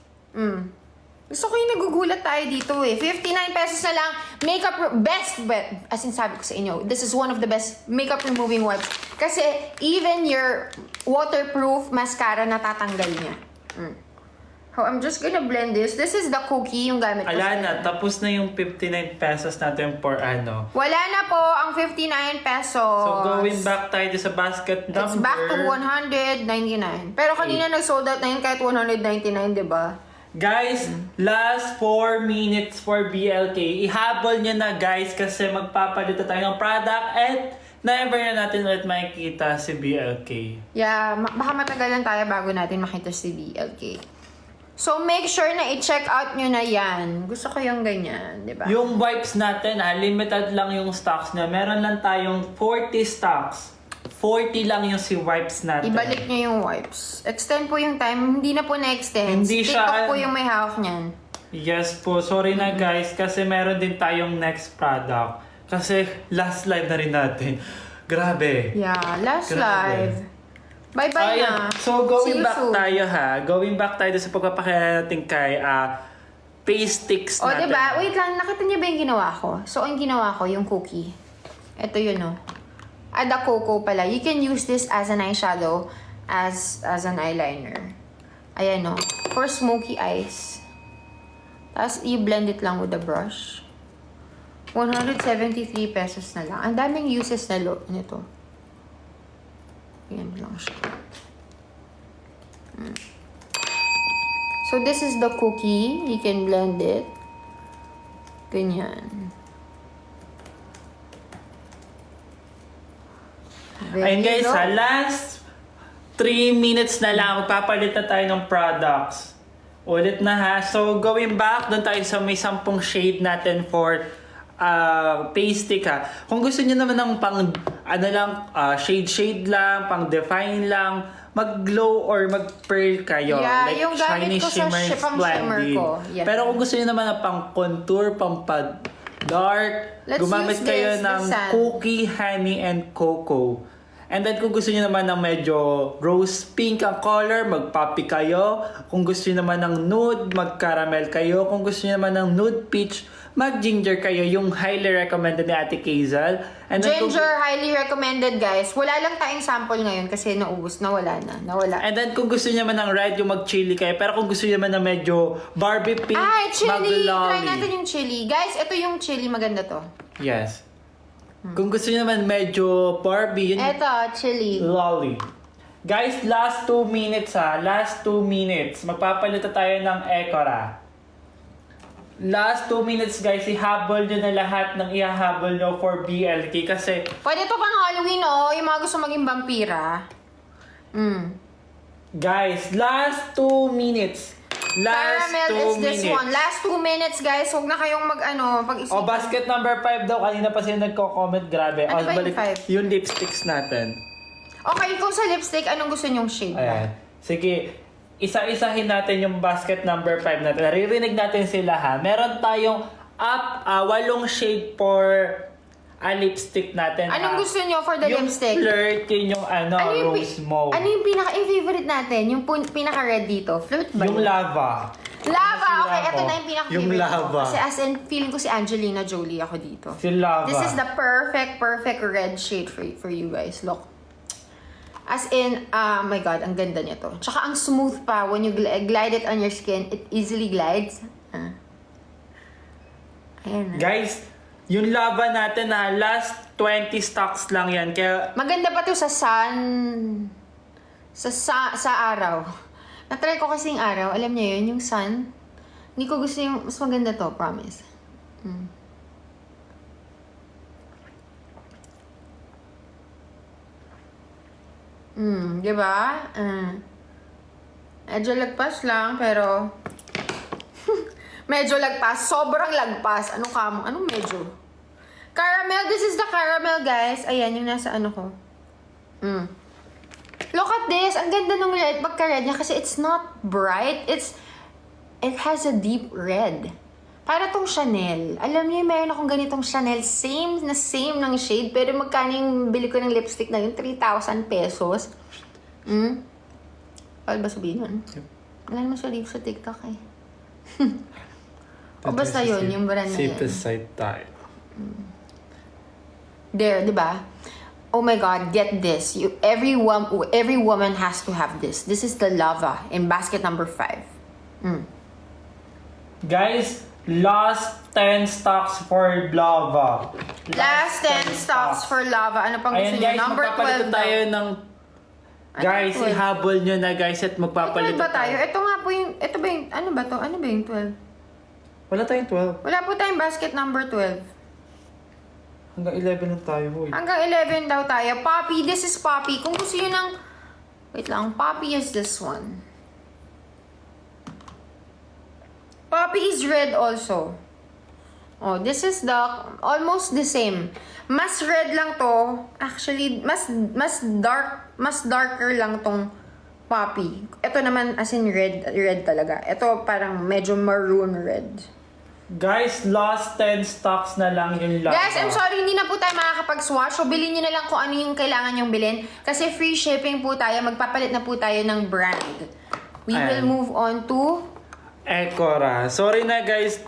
Gusto ko yung nagugulat tayo dito eh. 59 pesos na lang. As in sabi ko sa inyo, this is one of the best makeup removing wipes. Kasi even your waterproof mascara natatanggal niya. So, I'm just gonna blend this. This is the cookie yung gamit ko. Ala na, tapos na yung 59 pesos natin for ano. Wala na po ang 59 pesos. So, going back tayo sa basket number. It's back to 199. Pero kanina nag-sold out na yun kahit 199, di ba? Guys, last 4 minutes for BLK. Ihabol nyo na guys kasi magpapalit na tayo ng product at never na natin ulit makikita si BLK. Yeah, baka matagalan tayo bago natin makita si BLK. So, make sure na i-check out nyo na yan. Gusto ko yung ganyan, di ba? Yung wipes natin, limited lang yung stocks niya. Meron lang tayong 40 stocks. 40 lang yung si wipes natin. Ibalik nyo yung wipes. Extend po yung time. Hindi na po na-extend. Hindi siya- TikTok po yung may hawak niyan. Yes po, sorry na guys kasi meron din tayong next product. Kasi last live na rin natin. Grabe. Yeah, last Grabe. live. Bye-bye Ayan. na. So See going you back soon. tayo Going back tayo sa pagpapakita natin kay face sticks O, natin. diba? Wait lang, nakita niyo ba yung ginawa ko? So, ang ginawa ko, yung cookie. Ito yun, oh. The cocoa pala. You can use this as an eyeshadow, as an eyeliner. Ayan, oh. For smoky eyes. Tapos, i-blend it lang with a brush. 173 pesos na lang. Ang daming uses na nito. Yan lang siya. So, this is the cookie. You can blend it. Ganyan. Ayun guys, low. last 3 minutes na lang, papalit na tayo ng products. Ulit na So, going back, doon tayo sa may 10 shade natin for face stick Kung gusto niyo naman ng pang, shade lang, pang define lang, mag-glow or mag-pearl kayo. Yeah, like yung gamit shiny, ko sa pang shimmer ko. Yeah. Pero kung gusto niyo naman ng pang contour, pang dark, Let's gumamit use kayo this, ng the sand. cookie, honey, and cocoa. And then kung gusto niyo naman ng medyo rose pink ang color, mag-poppy kayo. Kung gusto niyo naman ng nude, mag-caramel kayo. Kung gusto niyo naman ng nude peach, mag-ginger kayo. Yung highly recommended ni Ate Kazel. And then Ginger, highly recommended, guys. Wala lang tayong sample ngayon kasi naubos. Nawala. And then kung gusto niyo naman ng red, yung mag-chili kayo. Pero kung gusto niyo naman ng medyo Barbie pink, Ay, chili! Try mag-lolly. natin yung chili. Guys, ito yung chili. Maganda to. Yes. Kung gusto niyo naman medyo Barbie, yun Ito, chili. lolly. Guys, last 2 minutes Last 2 minutes. Magpapalit na tayo ng Ecora. Last 2 minutes guys, ihabol nyo na lahat ng ihahabol nyo for BLK kasi Pwede to pang Halloween, oh. Yung mga gusto maging vampira. guys, last 2 minutes. Last Caramel is 2 this minutes. one. Last 2 minutes, guys. Huwag na kayong pag-isip. O, basket number 5 daw. Kanina pa sila nagko-comment. Grabe. Ano ba yung balik 5? yung lipsticks natin. Okay, kung sa lipstick, anong gusto nyong shade? Ayan. Sige. Isa-isahin natin yung basket number 5 natin. Naririnig natin sila Meron tayong 8 shade for lipstick natin. Anong gusto nyo for the yung lipstick? flirt, yun yung rose mauve. Ano yung favorite natin? Yung pinaka-red dito? Flirt ba? Yung yun? lava. Lava! Si Okay, Lava. ito na yung pinaka-favorite Yung lava. ko. Kasi as in, feeling ko si Angelina Jolie ako dito. Si lava. This is the perfect red shade for you guys. Look. As in, my God, ang ganda niya to. Tsaka ang smooth pa. When you glide it on your skin, it easily glides. Ayan. Guys, yung lava natin last 20 stocks lang yan. Kaya Maganda pa to sa sun. Sa araw. Natry ko kasi yung araw. Alam niyo yun, yung sun. Hindi ko gusto yung... Mas maganda to, promise. Diba? Medyo lagpas lang, pero... medyo lagpas. Sobrang lagpas. Anong medyo? Caramel. This is the caramel, guys. Ayan, yung nasa ko. Look at this. Ang ganda ng red. Pagka-red niya kasi it's not bright. It has a deep red. Para tong Chanel. Alam niyo, meron akong ganitong Chanel. Same ng shade. Pero magkano yung bili ko ng lipstick na yun? 3,000 pesos. Bawal ba sabihin nun? Wala naman siya dito sa TikTok eh. O basta yun, yung brand na yan. Safest side tayo. There, di ba? Oh my God, get this. Every woman has to have this. This is the Lava in basket number 5. Guys, last 10 stocks for Lava. Last 10 stocks for Lava. Ano pang gusto Ayan niyo? guys, Number 12 magpapalit tayo ng... Ano Guys, 12? ihabol nyo na guys at magpapalit 12 ba tayo? Ito nga po yung, ito ba yung, ano ba to? Ano ba yung 12? Wala tayong 12. Wala po tayong basket number 12. Hanggang 11 lang tayo, boy. Hanggang 11 daw tayo. Poppy, this is Poppy. Kung gusto nyo ng, wait lang, Poppy is this one. Poppy is red also. Oh, this is the, almost the same. Mas red lang to. Actually, mas darker lang tong Poppy. Ito naman as in red talaga. Ito parang medyo maroon red. Guys, last 10 stocks na lang yung Lava. Guys, I'm sorry, hindi na po tayo makakapag-swatch. So, bilhin nyo na lang kung ano yung kailangan yung bilhin. Kasi free shipping po tayo. Magpapalit na po tayo ng brand. We will Ayan. move on to... Ecora. Sorry na guys.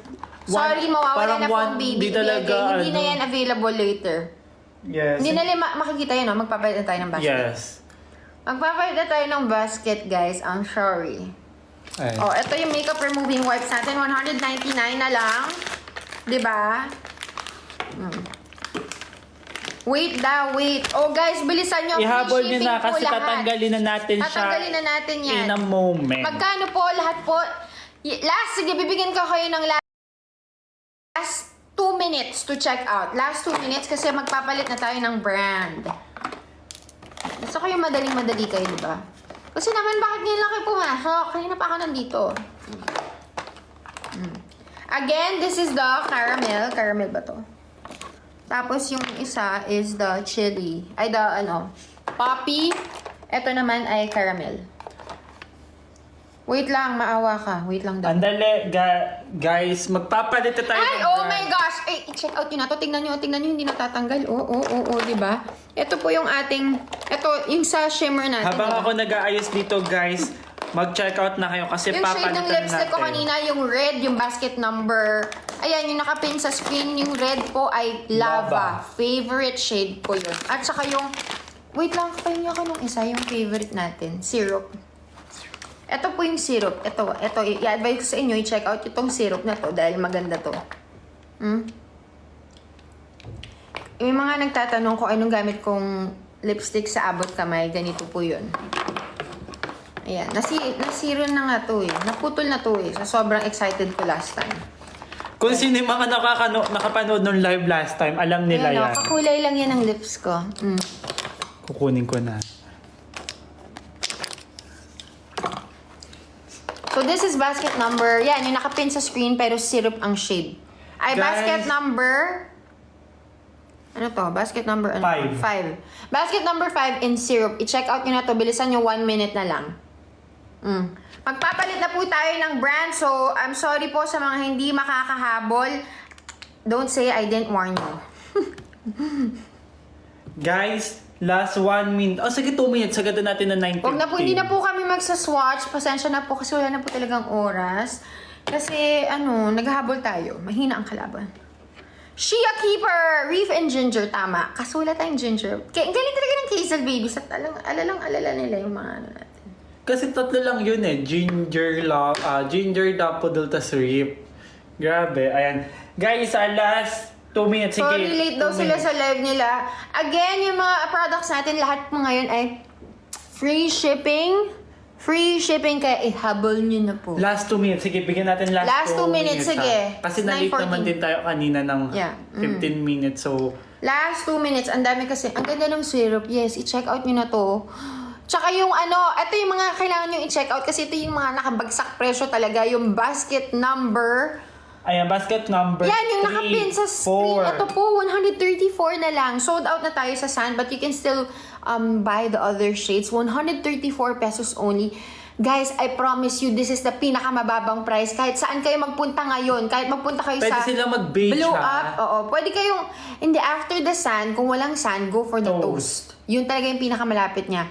Sorry, mawawala na po ang baby. Di talaga, Hindi na yan available later. Yes. Hindi na makikita yun, no? Magpapalit na tayo ng basket. Yes. Magpapalit na tayo ng basket, guys. I'm sorry. Ayan. Oh, ito yung makeup removing wipes natin. 199 na lang. Diba? Wait. Oh, guys, bilisan nyo. Ihabol Free nyo na shipping po kasi lahat. tatanggalin na natin siya. Tatanggalin na natin yan. In a moment. Magkano po lahat po? Sige, bibigyan ko kayo ng last 2 minutes to check out. Last 2 minutes kasi magpapalit na tayo ng brand. Gusto ko yung madaling-madali kayo, di ba? Kasi naman, bakit ngayon lang kayo pumasok? Kanina pa ako nandito. Again, this is the caramel. Caramel ba to? Tapos yung isa is the chili. Ay, the poppy. Ito naman ay caramel. Wait lang, maawa ka. Wait lang daw. Andali, guys, magpapalit na tayo Ay, ng oh brand. my gosh! Ay, i-check out nyo na to. Tingnan nyo, hindi natatanggal. Oo, di ba? Ito po yung ating, yung sa shimmer natin. Habang diba? ako nag-aayos dito, guys, mag-check out na kayo kasi Yung shade papalitan ng lipstick natin. ko kanina, yung red, yung basket number. Ayan, yung nakapin sa screen, yung red po ay Lava. Lava. Favorite shade ko yun. At saka yung, wait lang, pahinga ko nung isa, yung favorite natin, syrup. Ito po yung syrup. Ito, i-advise ko sa inyo, i-check out itong syrup na to dahil maganda to. May mga nagtatanong kung anong gamit kong lipstick sa abot kamay. Ganito po yun. Ayan. Nasiro na nga to eh. Naputol na to eh. So, sobrang excited ko last time. Kung sino yung mga nakapanood nung live last time, alam nila Ayan, yan. kakulay lang yan ang lips ko. Kukunin ko na. So, this is basket number. Yan, yung nakapin sa screen pero syrup ang shade. Ay, Guys. basket number... Ano to? Basket number... Ano? 5. Basket number 5 in syrup. I-check out nyo na to. Bilisan nyo 1 minute na lang. Magpapalit na po tayo ng brand. So, I'm sorry po sa mga hindi makakahabol. Don't say I didn't warn you. Guys, last 1 minute. Oh, sige, 2 minutes. Sagad natin na 9:15. Huwag na po, hindi na po kami magsaswatch. Pasensya na po kasi wala na po talagang oras. Kasi, naghahabol tayo. Mahina ang kalaban. Shea Keeper! Reef and Ginger, tama. Kaso wala tayong ginger. Galing talaga ng Hazel Babies at alala nila yung mga natin. Kasi tatlo lang yun eh. Ginger, daffodil, tas rip. Grabe. Ayan. Guys, last 2 minutes. Sige, Sorry, late daw 2 sila minutes. sa live nila. Again, yung mga products natin, lahat po ngayon ay free shipping. Free shipping, kaya ihabol nyo na po. Last 2 minutes. Sige, bigyan natin Last 2 minutes, sige. Kasi na-late 9:14. naman din tayo kanina ng Yeah. 15 minutes. So, Last 2 minutes, ang dami kasi. Ang ganda ng syrup. Yes, i-check out nyo na to. Tsaka yung ito yung mga kailangan nyo i-check out kasi ito yung mga nakabagsak presyo talaga. Yung basket number. ayan, basket number Yan, yung 3, nakapin sa screen. 4. Ito po, 134 na lang. Sold out na tayo sa Sun, but you can still buy the other shades. 134 pesos only. Guys, I promise you, this is the pinakamababang price. Kahit saan kayo magpunta ngayon, kahit magpunta kayo Pwede sa silang mag-beach, Blue ha? Up, oo. Pwede kayong, in the after the sun, kung walang sun, go for the Toast. toast. Yun talaga yung pinakamalapit niya.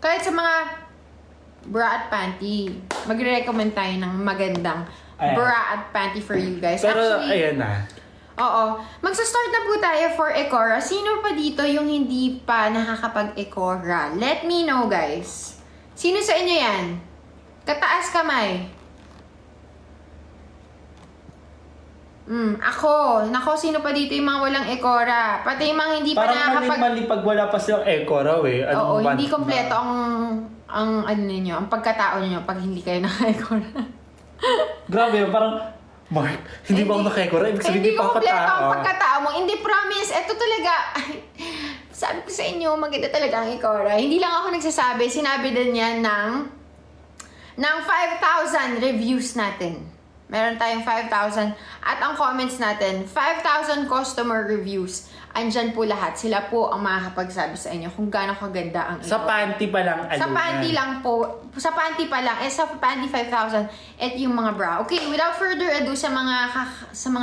Kahit sa mga bra at panty, magre-recommend tayo ng magandang Ayan. bra at panty for you guys. Pero, Actually, ayan na. oo. Magsa-start na po tayo for Ecora. Sino pa dito yung hindi pa nakakapag-Ecora? Let me know, guys. Sino sa inyo yan? Kataas kamay. Ako. Nako, sino pa dito yung mga walang Ecora? Pati yung mga hindi pa Parang nakakapag... mali pag wala pa silang eco raw eh. Oo, Anong hindi band- kompleto ang ano ninyo, ang pagkatao ninyo pag hindi kayo naka-Ecora. Grabe, parang, Mark, hindi ba ako naka-eco raw? Ibig sabihin, Hindi hindi pa ako kompleto ang tao. pagkatao mo. Hindi, promise. Ito talaga. Sabi ko sa inyo, maganda talaga ang Ecora. Hindi lang ako nagsasabi. Sinabi din yan ng 5,000 reviews natin. Meron tayong 5,000. At ang comments natin, 5,000 customer reviews. Andyan po lahat. Sila po ang makakapagsabi sa inyo kung gaano kaganda ang Sa Ecora. panty pa lang, Sa panty lang po. Sa panty pa lang. Sa panty 5,000. At yung mga bra. Okay, without further ado sa mga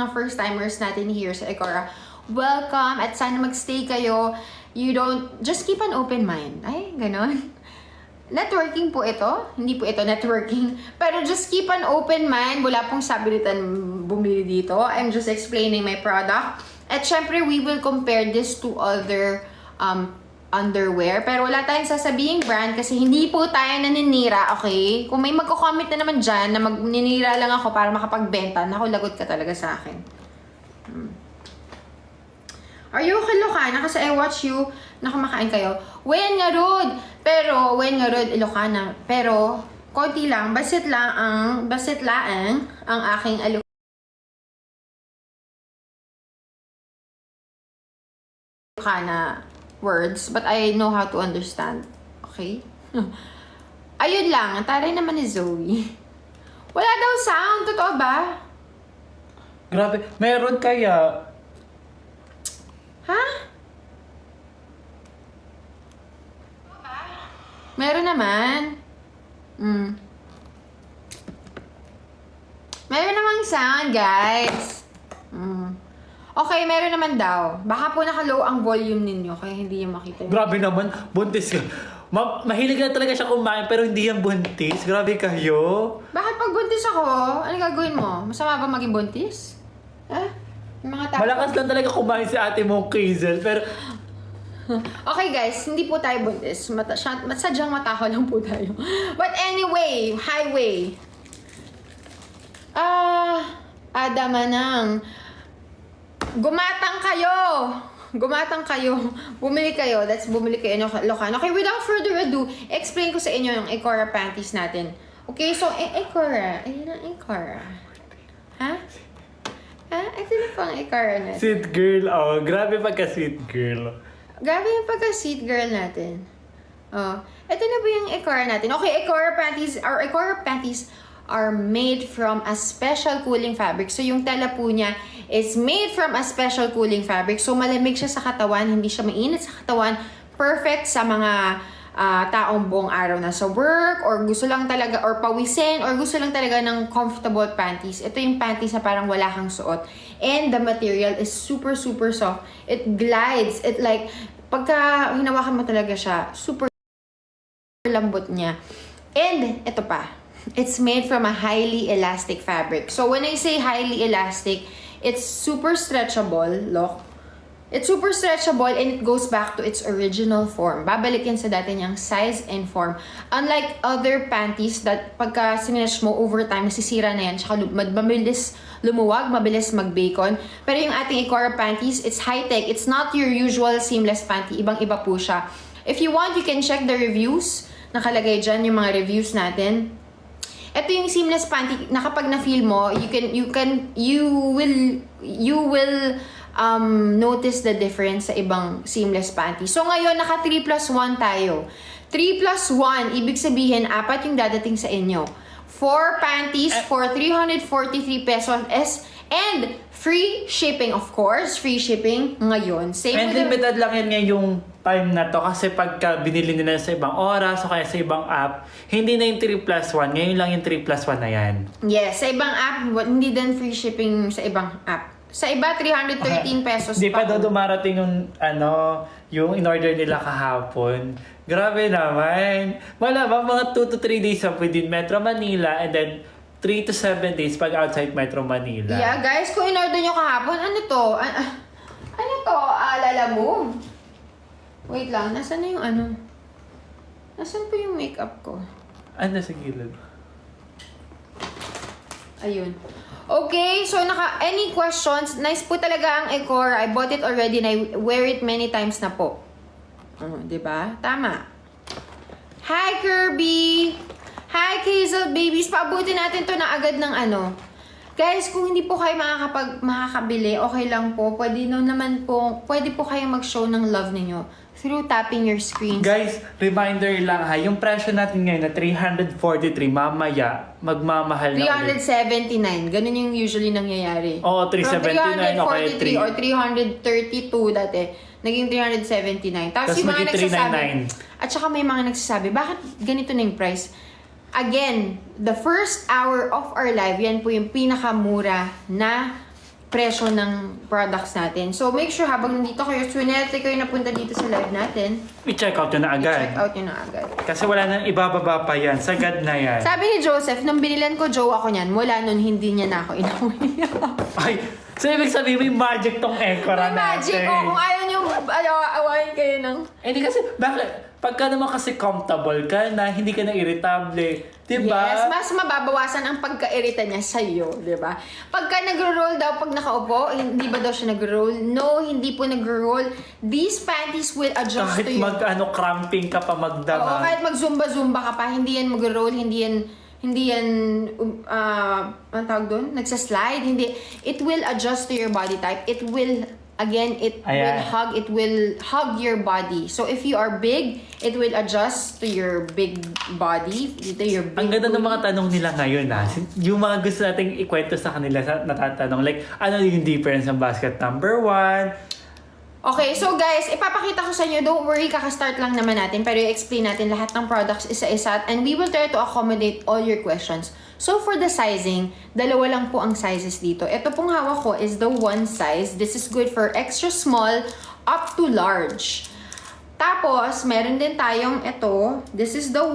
first timers natin here sa Ecora, welcome at sana magstay kayo. You don't, just keep an open mind. Ay, ganon. Networking po ito. Hindi po ito networking. Pero just keep an open mind. Wala pong sabilitan bumili dito. I'm just explaining my product. At syempre, we will compare this to other underwear. Pero wala tayong sasabihing brand kasi hindi po tayo naninira, okay? Kung may magko-comment na naman dyan na magninira lang ako para makapagbenta, naku, lagot ka talaga sa akin. Are you okay, Ilocana? Kasi I watch you na kumakain kayo. Wen nga rod! Pero, wen nga rod, Ilocana. Pero, konti lang, basit laang ang aking Ilocana words. But I know how to understand. Okay? Ayun lang, taray naman ni Zoe. Wala daw sound, totoo ba? Grabe, meron kaya. Ha? Meron naman. Meron namang sound, guys. Okay, meron naman daw. Baka po naka-low ang volume ninyo, kaya hindi yung makita. Grabe naman, buntis ka. Mahilig na talaga siya kumain pero hindi yan buntis. Grabe kayo. Bakit pag buntis ako, ano gagawin mo? Masama ba maging buntis? Ha? Yung mga tao. Malakas lang talaga kumain si ate mong Kizel pero Okay guys, hindi po tayo buntis. Sadyang mataho lang po tayo. But anyway, highway. Ada Manang. Gumatang kayo! Gumatang kayo. Bumili kayo. Bumili kayo ng Ilocana. Okay, without further ado, explain ko sa inyo yung Ecora panties natin. Okay, so Ecora. Ayun ang Ecora. Ha? Ha? Ito na po ang Ecora natin. sweet girl. Oh, grabe pagka sweet girl. Grabe yung pagka-sweet girl natin. Oh, ito na ba yung Ecora natin? Okay, Ecora panties are made from a special cooling fabric. So, yung tela po niya is made from a special cooling fabric. So, malamig siya sa katawan, hindi siya mainit sa katawan. Perfect sa mga taong buong araw na sa work, or gusto lang talaga, or pawisin, or gusto lang talaga ng comfortable panties. Ito yung panties na parang wala kang suot. And the material is super, super soft. It glides. It like, pagka hinawakan mo talaga siya, super lambot niya. And, ito pa. It's made from a highly elastic fabric. So, when I say highly elastic, it's super stretchable. Look. It's super stretchable and it goes back to its original form. Babalik yan sa dati niyang size and form. Unlike other panties that pagka sinetch mo over time, nasisira na yan. Tsaka mabilis lumuwag, mabilis mag-bacon. Pero yung ating Ecora panties, it's high-tech. It's not your usual seamless panty. Ibang-iba po siya. If you want, you can check the reviews. Nakalagay dyan yung mga reviews natin. Ito yung seamless panty na kapag na-feel mo, you will notice the difference sa ibang seamless panty. So ngayon, naka 3+1 tayo. 3+1, ibig sabihin, 4 yung dadating sa inyo. 4 panties for 343 pesos and free shipping, of course. Free shipping ngayon. Same And with the- limited lang yan ngayong time na to kasi pagka binili nila sa ibang oras o kaya sa ibang app, hindi na yung 3+1. Ngayon lang yung 3+1 na yan. Yes, sa ibang app, hindi din free shipping sa ibang app. Sa iba, 313 pesos Di pa po. daw dumarating yung yung in-order nila kahapon. Grabe naman. Malamang mga 2 to 3 days within Metro Manila and then 3 to 7 days pag outside Metro Manila. Yeah, guys, kung in-order nyo kahapon, ano to? Ano to? Lalamove. Wait lang, nasaan na yung ano? Nasaan po yung makeup ko? Ano sa gilid? Ayun. Okay, so any questions? Nice po talaga ang Ecora. I bought it already and I wear it many times na po. Diba? Tama. Hi, Kirby! Hi, Hazel Babies! Paabutin natin to na agad ng ano. Guys, kung hindi po kayo makakabili, okay lang po. Pwede po kayo mag-show ng love ninyo through tapping your screens. Guys, reminder lang ha, yung presyo natin ngayon na 343, mamaya, magmamahal na ulit. 379. Ganun yung usually nangyayari. Oo, 379 From o kaya 343 or 332 dati, naging 379. Tapos yung mga maging nagsasabi, 399. at saka may mga nagsasabi, bakit ganito na yung price? Again, the first hour of our live, yan po yung pinakamura na presyo ng products natin. So, make sure habang nandito kayo, swinerte kayo napunta dito sa live natin, I-check out yun na agad. i-check out yun na agad. Kasi wala nang ibababa pa yan. Sagad na yan. Sabi ni Joseph, nung binilan ko Joe ako niyan, mula nun hindi niya na ako inawi. Ay, so ibig sabihin may magic tong Ecora May magic, natin. kung ayaw niyo, awayin kayo ng... Hindi kasi, bakit? Pagka naman kasi comfortable ka na, hindi ka na irritable. Diba? Yes, mas mababawasan ang pagka-irita niya sa'yo, di ba? Pagka nagro-roll daw pag nakaupo, hindi ba daw siya nagro-roll? No, hindi po nagro-roll. These panties will adjust Kahit to you. cramping ka pa Oo, magdamag. kahit mag-zumba-zumba ka pa, hindi yan mag-roll, hindi yan, ang tawag doon? Nagsa-slide, hindi. It will adjust to your body type. It will, again, it will hug your body. So, if you are big, it will adjust to your big body, to your big Ang ganda ng booty. mga tanong nila ngayon Yung mga gusto nating ikwento sa kanila natatanong. Like, ano yung difference ng basket number 1? Okay, so guys, ipapakita ko sa inyo. Don't worry, kakastart lang naman natin. Pero i-explain natin lahat ng products isa-isa. And we will try to accommodate all your questions. So for the sizing, dalawa lang po ang sizes dito. Ito pong hawak ko is the 1 size. This is good for extra small up to large. Tapos, meron din tayong ito. This is the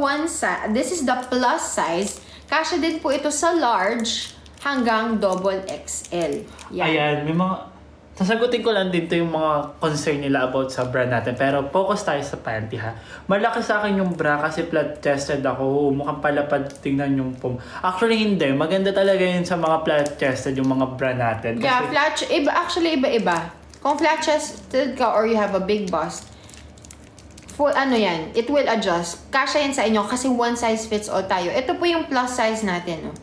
this is the plus size. Kasya din po ito sa large hanggang double XL. Yan. Ayan, may mga... Sasagutin ko lang din to yung mga concern nila about sa bra natin. Pero focus tayo sa panty ha. Malaki sa akin yung bra kasi flat chested ako. Mukhang palapad tingnan yung pum. Actually hindi. Maganda talaga yun sa mga flat chested yung mga bra natin. Kasi, Yeah, actually iba-iba. Kung flat chested ka or you have a big bust, it will adjust. Kasya yan sa inyo kasi one size fits all tayo. Ito po yung plus size natin. No?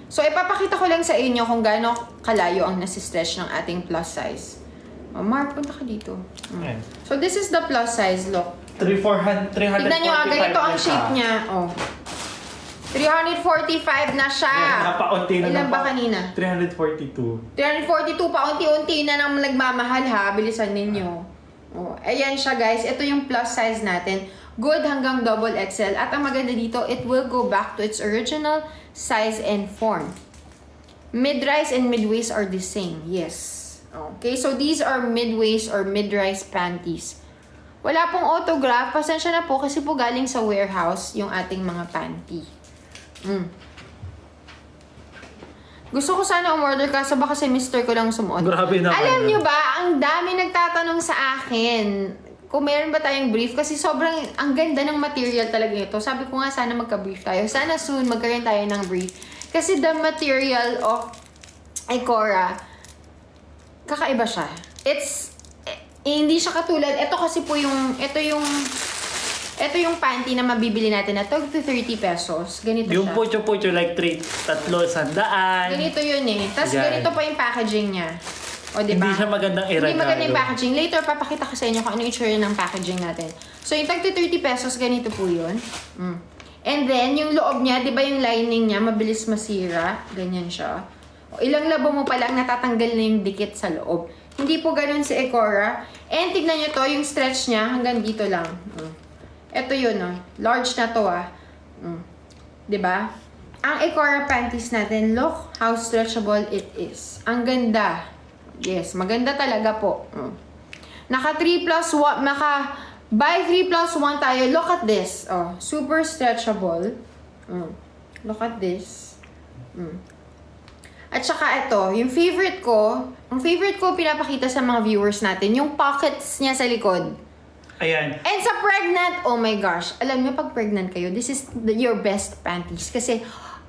So, ipapakita ko lang sa inyo kung gaano kalayo ang nasi-stretch ng ating plus size. Mark, punta ka dito. Ayan. So, this is the plus size. Look. 345 Tignan nyo agad, ito ang na shape siya. niya. 345 na siya. Ayan, napaunti na. Ilan ba kanina? 342. 342 pa, unti-unti na nang nagmamahal ha. Bilisan ninyo. Ayan siya guys. Ito yung plus size natin. Good hanggang double XL. At ang maganda dito, it will go back to its original size and form. Mid-rise and mid-waist are the same. Yes. Okay, so these are mid-waist or mid-rise panties. Wala pong autograph. Pasensya na po kasi po galing sa warehouse yung ating mga panty. Gusto ko sana umorder ka, baka si Mr. ko lang sumuot. Grabe naman. Alam nyo ba, ang dami nagtatanong sa akin kung meron ba tayong brief kasi sobrang ang ganda ng material talaga ito. Sabi ko nga sana magka-brief tayo. Sana soon magkaroon tayo ng brief. Kasi the material of Ecora, kakaiba siya. Hindi siya katulad. Ito kasi po yung, ito yung panty na mabibili natin na 30 pesos. Ganito Yung siya. pucho-pucho like 300. Ganito yun eh. Tapos Yan. ganito pa yung packaging niya. O, diba? Hindi siya magandang iragalo. Hindi maganda yung packaging. Later, papakita ko sa inyo kung ano yung itsura ng packaging natin. So, yung tag 30 pesos, ganito po yun. And then, yung loob niya, di ba yung lining niya, mabilis masira. Ganyan siya. O, ilang labo mo pa lang, natatanggal na yung dikit sa loob. Hindi po ganun si Ecora. And tignan nyo to, yung stretch niya, hanggang dito lang. Ito yun, large na to, Diba? Ang Ecora panties natin, look how stretchable it is. Ang ganda. Yes, maganda talaga po. Naka 3 plus 1, buy 3 plus 1 tayo. Look at this. Oh, super stretchable. Look at this. At saka ito, yung favorite ko, pinapakita sa mga viewers natin, yung pockets niya sa likod. Ayan. And sa pregnant, oh my gosh, alam niyo pag pregnant kayo, this is your best panties. Kasi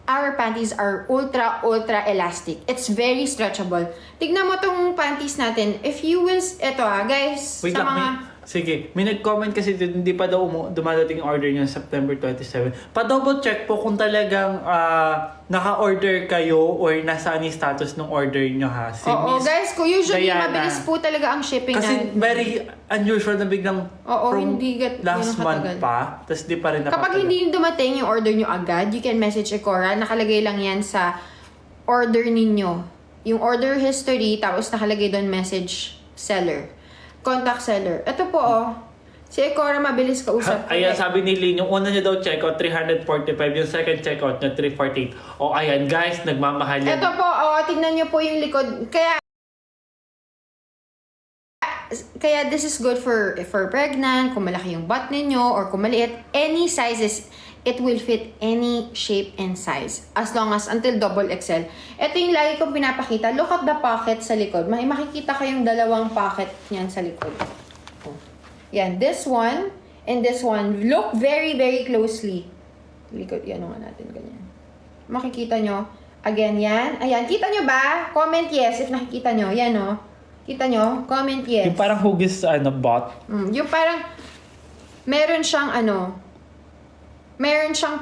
our panties are ultra elastic. It's very stretchable. Tignan mo tong panties natin. If you will, eto guys, Wait sa lang, mga... sige, may nag-comment kasi dito, hindi pa daw dumadating yung order niya September 27. Pa-double check po kung talagang naka-order kayo or nasaan yung status ng order niyo ha. Si Oo, Miss guys, usually Diana. mabilis po talaga ang shipping Kasi very unusual na biglang hindi last ganun month katagal. pa, tapos di pa rin Kapag hindi dumating yung order nyo agad, you can message Ecora. Nakalagay lang yan sa order ninyo. Yung order history, tapos nakalagay doon message seller. Contact seller. Ito po si Ecora mabilis kausap. Ayan, sabi ni Lynn, yung una niya daw checkout 345, yung second checkout niya 348. O ayan guys, nagmamahal yan. Ito po, tingnan nyo po yung likod. Kaya this is good for pregnant, kung malaki yung butt ninyo, or kung maliit, any sizes, it will fit any shape and size. As long as until double XL. Ito yung lagi kong pinapakita. Look at the pocket sa likod. Makikita kayong dalawang pocket niyan sa likod. Yan, this one and this one. Look very closely. Likod, yan nga natin, ganyan. Makikita nyo. Again, yan. Ayan, kita nyo ba? Comment yes if nakikita nyo. Yan Kita nyo? Comment yes. Yung parang hugis sa bot. Yung parang meron siyang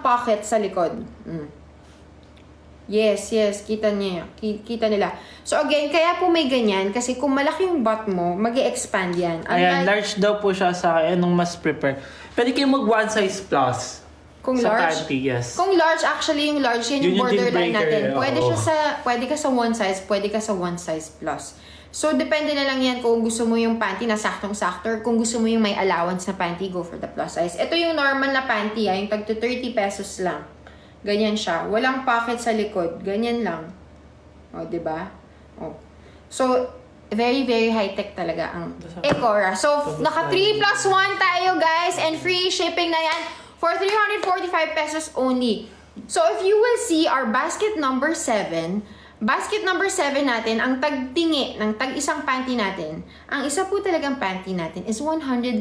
pocket sa likod. Yes, kita niya. Kita nila. So again, kaya po may ganyan kasi kung malaki yung butt mo, mag-e-expand yan. Ayan, large daw po siya sa akin nung mas prepare. Pwede kayong mag one size plus. Kung sa large? panty, yes. Kung large, actually yung large, yan Yun yung yung deal borderline breaker, natin. oo. Pwede ka sa one size, pwede ka sa one size plus. So, depende na lang yan kung gusto mo yung panty na saktong-sakto or kung gusto mo yung may allowance na panty, go for the plus size. Ito yung normal na panty, yung tag 30 pesos lang. Ganyan siya. Walang pocket sa likod. Ganyan lang. Diba? So, very high-tech talaga ang Ecora. So, naka 3 plus 1 tayo, guys, and free shipping na yan for 345 pesos only. So, if you will see our basket number 7 natin, ang tagtingi ng tag-isang panty natin, ang isa po talagang panty natin is 199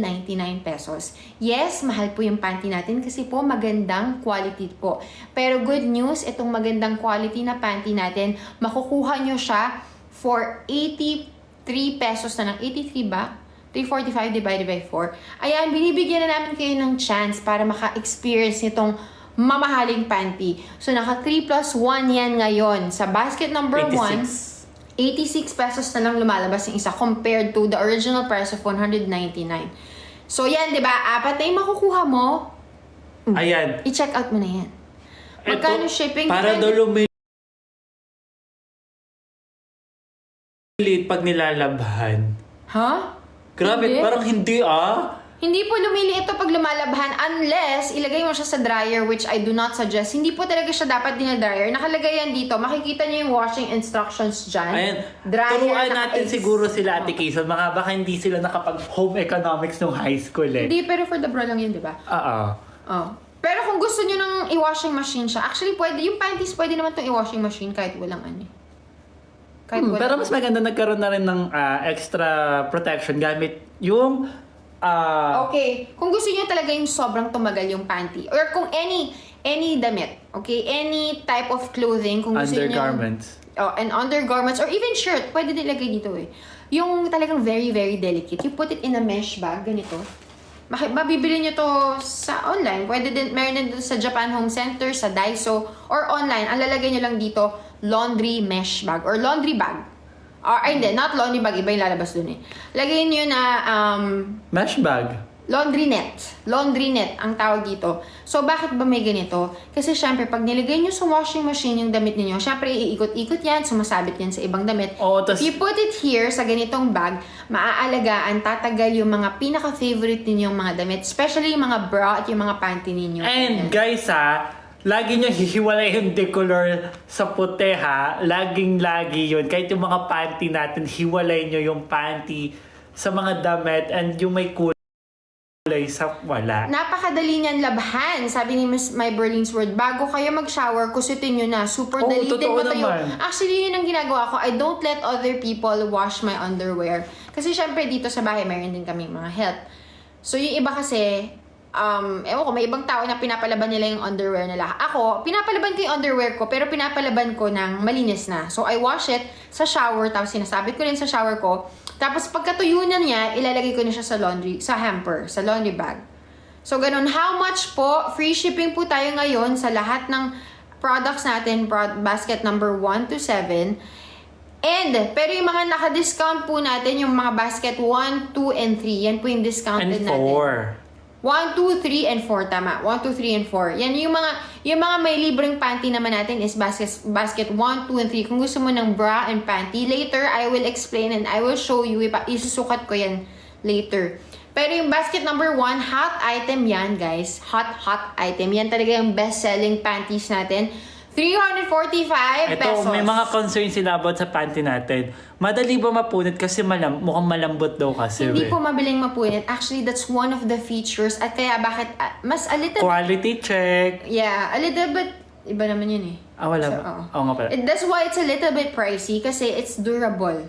pesos. Yes, mahal po yung panty natin kasi po magandang quality po. Pero good news, itong magandang quality na panty natin, makukuha nyo siya for 83 pesos na lang. 83 ba? 345 divided by 4. Ayan, binibigyan na namin kayo ng chance para maka-experience nitong mamahaling panty. So, naka 3 plus 1 yan ngayon. Sa basket number 1, 86 pesos na lang lumalabas yung isa compared to the original price of 199. So, yan, di ba? Apat na yung makukuha mo. Ayan. I-check out mo na yan. Magkano shipping? Para daw lumilit pag nilalabhan. Ha? Grabe, Hindi. parang hindi Hindi po lumiliit ito pag lumalabhan unless ilagay mo siya sa dryer, which I do not suggest. Hindi po talaga siya dapat dinadryer. Nakalagay yan dito. Makikita niyo yung washing instructions dyan. Ayan. Dryer, Turuan natin naka-X. siguro sila Ate Kayson. Mga baka hindi sila nakapag-home economics nung high school Hindi, pero for the bra lang yun, di ba? Oh. Pero kung gusto niyo ng i-washing machine siya, actually pwede, yung panties pwede naman itong i-washing machine kahit walang Kahit walang Pero mas maganda nagkaroon na rin ng extra protection gamit yung Okay, kung gusto niyo talaga yung sobrang tumagal yung panty or kung any damit, okay? Any type of clothing, kung gusto niyo undergarments. and undergarments or even shirt, pwede nilagay dito Yung talagang very delicate. You put it in a mesh bag, ganito. Mabibili nyo to sa online. Pwede din, meron din dito sa Japan Home Center, sa Daiso, or online. Ang lalagay nyo lang dito, laundry mesh bag or laundry bag. Hindi, not laundry bag, iba yung lalabas dun Lagay nyo na Mesh bag. laundry net ang tawag dito. So, bakit ba may ganito? Kasi syempre, pag nilagay nyo sa washing machine yung damit niyo, syempre, iikot-ikot yan, sumasabit yan sa ibang damit. Oo, If you put it here sa ganitong bag, maaalagaan, tatagal yung mga pinaka-favorite ninyong mga damit, especially yung mga bra at yung mga panty ninyo. And guys lagi nyo hihiwalay yung decolor sa puti Laging-lagi yun. Kahit yung mga panty natin, hiwalay nyo yung panty sa mga damit and yung may kulay sa wala. Napakadali niyan labhan, sabi ni Miss My Berlin's Word. Bago kayo mag-shower, kusutin nyo na. Super Oo, dali din totoo matayo. naman. Actually, yun ang ginagawa ko. I don't let other people wash my underwear. Kasi syempre dito sa bahay, mayroon din kami mga help. So yung iba kasi, ewan ko, may ibang tao na pinapalaban nila yung underwear nila. Ako, pinapalaban ko yung underwear ko, pero pinapalaban ko ng malinis na. So I wash it sa shower, tapos sinasabit ko rin sa shower ko. Tapos pagkatuyo na niya, ilalagay ko na siya sa laundry, sa hamper, sa laundry bag. So ganun, how much po? Free shipping po tayo ngayon sa lahat ng products natin, basket number 1 to 7. Pero yung mga naka-discount po natin, yung mga basket 1, 2, and 3, yan po yung discounted And natin. 4. 1, 2, 3, and 4. Tama. 1, 2, 3, and 4. Yan yung mga may libreng panty naman natin is basket 1, 2, and 3. Kung gusto mo ng bra and panty, later I will explain and I will show you. Isusukat ko yan later. Pero yung basket number 1, hot item yan, guys. Hot item. Yan talaga yung best-selling panties natin. 345 pesos. Ito, may mga concerns sila about sa panty natin. Madali ba mapunit kasi mukhang malambot daw kasi. Hindi po mabiling mapunit. Actually, that's one of the features. At kaya bakit, mas a little Quality check. yeah, a little bit, iba naman yun eh. Wala So, ba? oo. Oo nga pala. That's why it's a little bit pricey kasi it's durable.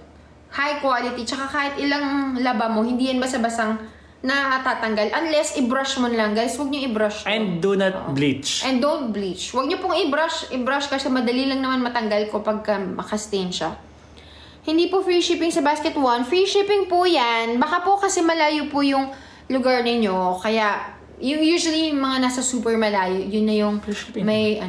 High quality. Tsaka kahit ilang laba mo, hindi yan basta-basang natatanggal. Unless i-brush mo lang, guys. Huwag nyo i-brush. to. And do not bleach. And don't bleach. Huwag nyo pong i-brush kasi madali lang naman matanggal ko pagka makastain siya. Hindi po free shipping sa basket 1. Free shipping po yan. Baka po kasi malayo po yung lugar ninyo. Kaya, yung usually yung mga nasa super malayo, yun na yung Free shipping. may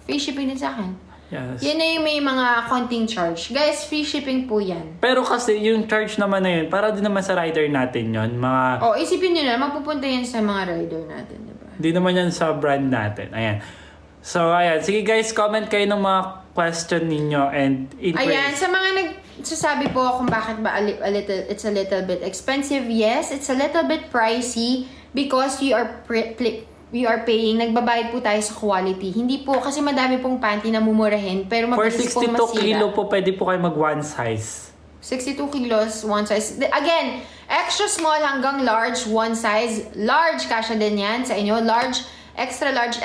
free shipping din sa akin. Yes. Yan na yung may mga konting charge. Guys, free shipping po yan. Pero kasi yung charge naman na yun, para din naman sa rider natin yun. O, isipin nyo na, mapupunta yan sa mga rider natin, diba? Di naman yan sa brand natin. Ayan. So, ayan. Sige guys, comment kayo ng mga question ninyo and Ayan, sa mga nagsasabi po kung bakit ba it's a little bit expensive. Yes, it's a little bit pricey because we are paying, nagbabayad po tayo sa quality. Hindi po, kasi madami pong panty na mumurahin, pero For mabilis pong 62 masira. kilo po, pwede po kayo mag one size. 62 kilos, one size. Again, extra small hanggang large, one size. Large, kasya din yan sa inyo. Large, extra large,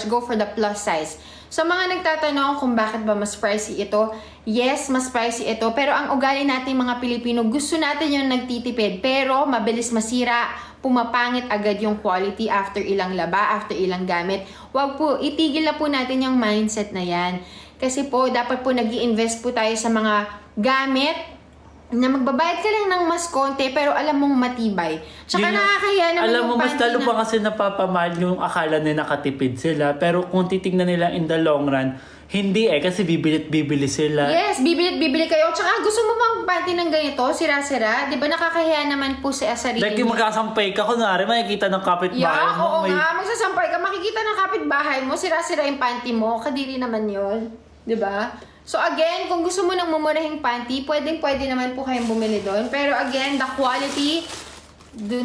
go for the plus size. Sa mga nagtatanong kung bakit ba mas pricey ito, yes, mas pricey ito. Pero ang ugali natin mga Pilipino, gusto natin yung nagtitipid. Pero mabilis masira, pumapangit agad yung quality after ilang laba, after ilang gamit. Wag po, itigil na po natin yung mindset na yan. Kasi po, dapat po nag-i-invest po tayo sa mga gamit na magbabayad ka lang ng mas konti pero alam mong matibay. Tsaka nakakahiya naman alam yung mo, mas panty lalo na- pa kasi napapamahal yung akala na nakatipid sila. Pero kung titignan nila in the long run, hindi kasi bibili sila. Yes, bibili kayo. Tsaka gusto mo bang panty ng ganito? Sira-sira? Di ba nakakahiya naman po sa sarili Like yung magkasampay ka, kunwari makikita ng kapitbahay Yeah, mo. oo nga. Magsasampay ka. Makikita ng kapitbahay mo, sira-sira yung panty mo. Kadiri naman yun. Di ba? So again, kung gusto mo ng mumurahing panty, pwede naman po kayong bumili doon. Pero again, the quality, do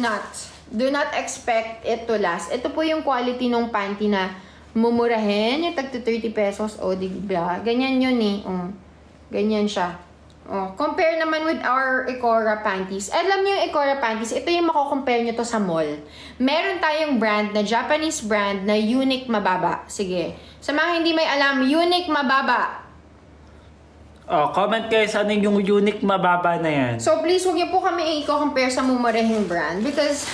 not expect it to last. Ito po yung quality ng panty na mumurahin. Yung tag 30 pesos. O, diba? Ganyan yun eh. Ganyan siya. Compare naman with our Ecora panties. Alam niyo yung Ecora panties, ito yung mako-compare nyo to sa mall. Meron tayong brand na Japanese brand na Unique Mababa. Sige. Sa mga hindi may alam, Unique Mababa. Comment kayo sa ano yung unique mababa na yan. So please, huwag niyo po kami i-compare sa mumurahing brand because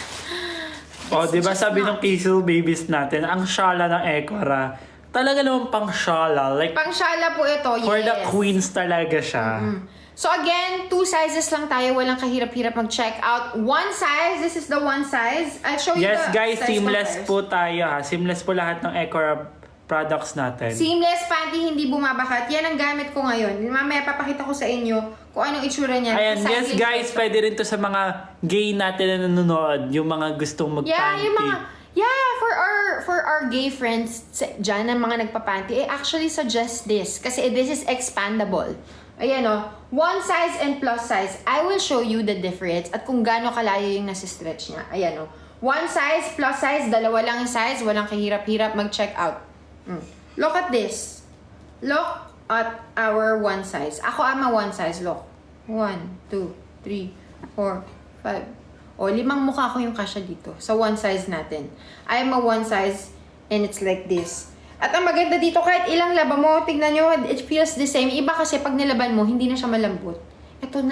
Di ba just sabi not. ng Kisil Babies natin, ang shala ng Ecora, talaga naman pang shala. Like, Pang-shala po ito, yes. for the queens talaga siya. So again, 2 sizes lang tayo. Walang kahirap-hirap mag-check out. One size, this is the one size. I'll show you Yes the guys, size seamless compares. po tayo ha. Seamless po lahat ng Ecora products natin. Seamless panty, hindi bumabakat. Yan ang gamit ko ngayon. Mamaya papakita ko sa inyo kung anong itsura niya. Ayan, Sa yes size guys, size. pwede rin to sa mga gay natin na nanonood, yung mga gustong magpanty. For our gay friends dyan, na mga nagpapanty, actually suggest this. Kasi this is expandable. Ayan one size and plus size. I will show you the difference at kung gaano kalayo yung nasi-stretch niya. Ayan one size, plus size, dalawa lang yung size, walang kahirap-hirap mag-check out. Look at this. Look at our one size. Ako ama one size. Look. 1, 2, 3. 4, 5. O, 5 mukha ko yung kasya dito sa one size natin. I am a one size and it's like this. At ang maganda dito, kahit ilang laba mo, tignan nyo, it feels the same. Iba kasi pag nilaban mo, hindi na siya malambot. Ito,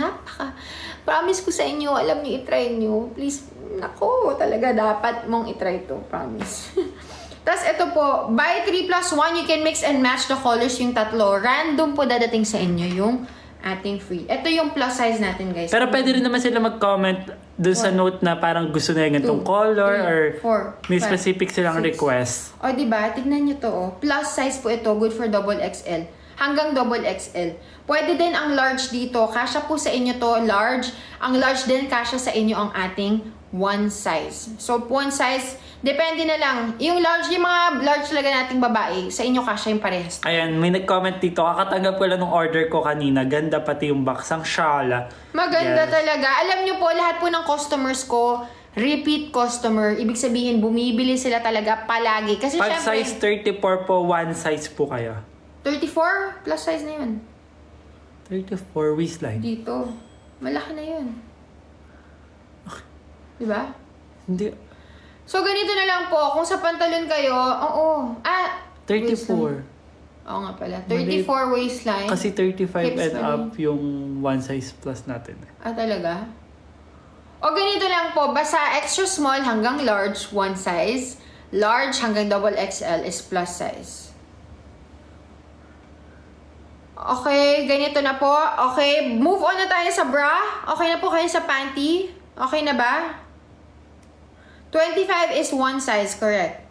promise ko sa inyo, alam niyo, itry nyo. Please, nako, talaga dapat mong itry to, promise. Tapos ito po, buy 3 plus 1, you can mix and match the colors yung tatlo. Random po dadating sa inyo yung ating free. Ito yung plus size natin, guys. Pero pwede rin naman sila mag-comment dun sa note na parang gusto nila ganitong color or may specific silang request. O, diba? Tignan nyo to, oh. Plus size po ito, good for double XL. Hanggang double XL. Pwede din ang large dito. Kasya po sa inyo to, large. Ang large din, kasya sa inyo ang ating one size. So, one size, depende na lang. Yung large, yung mga large talaga nating babae, sa inyo kasya yung parehas. Ayan, may nag-comment dito. Kakatanggap ko lang ng order ko kanina. Ganda pati yung box. Ang shala. Maganda Yes. talaga. Alam nyo po, lahat po ng customers ko, repeat customer. Ibig sabihin, bumibili sila talaga palagi. Kasi Pag syempre, size 34 po, one size po kayo. 34, plus size na yun. 34 waistline. Dito. Malaki na yun. Diba? Hindi. So, ganito na lang po. Kung sa pantalon kayo, oo. 34. Oo nga pala. 34 waistline. Kasi 35 Hips and na up yung one size plus natin. Talaga? O ganito lang po. Basta extra small hanggang large, one size. Large hanggang double XL is plus size. Okay, ganito na po. Okay, move on na tayo sa bra. Okay na po kayo sa panty? Okay na ba? 25 is one size, correct?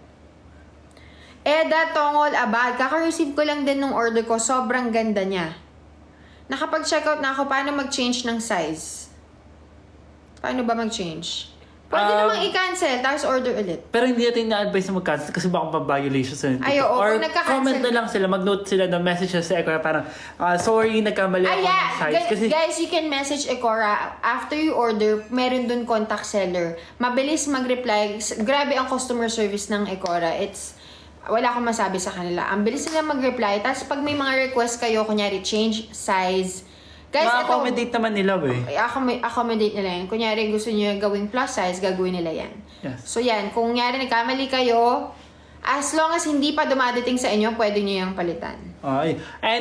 Eda Tongol Abad. Kaka-receive ko lang din ng order ko. Sobrang ganda niya. Nakapag-checkout na ako. Paano mag-change ng size? Paano ba mag-change? Pwede namang i-cancel, tapos order ulit. Pero hindi natin na-advise na mag-cancel kasi baka ma-violation sa nito. Ay, oo, Or kung nagka-cancel- comment na lang sila, mag-note sila ng message sa Ecora parang, sorry, nagkamali ako ng size. Kasi Guys, you can message Ecora. After you order, meron dun contact seller. Mabilis mag-reply. Grabe ang customer service ng Ecora. Wala akong masabi sa kanila. Ang bilis nila mag-reply. Tapos pag may mga request kayo, kunyari change size. Guys, ma-accommodate naman nila, accommodate nila yan. Kunyari, gusto nyo gawing plus size, gagawin nila yan. Yes. So yan, kung nyari nagkamali kayo, as long as hindi pa dumadating sa inyo, pwede nyo yung palitan. Ay. And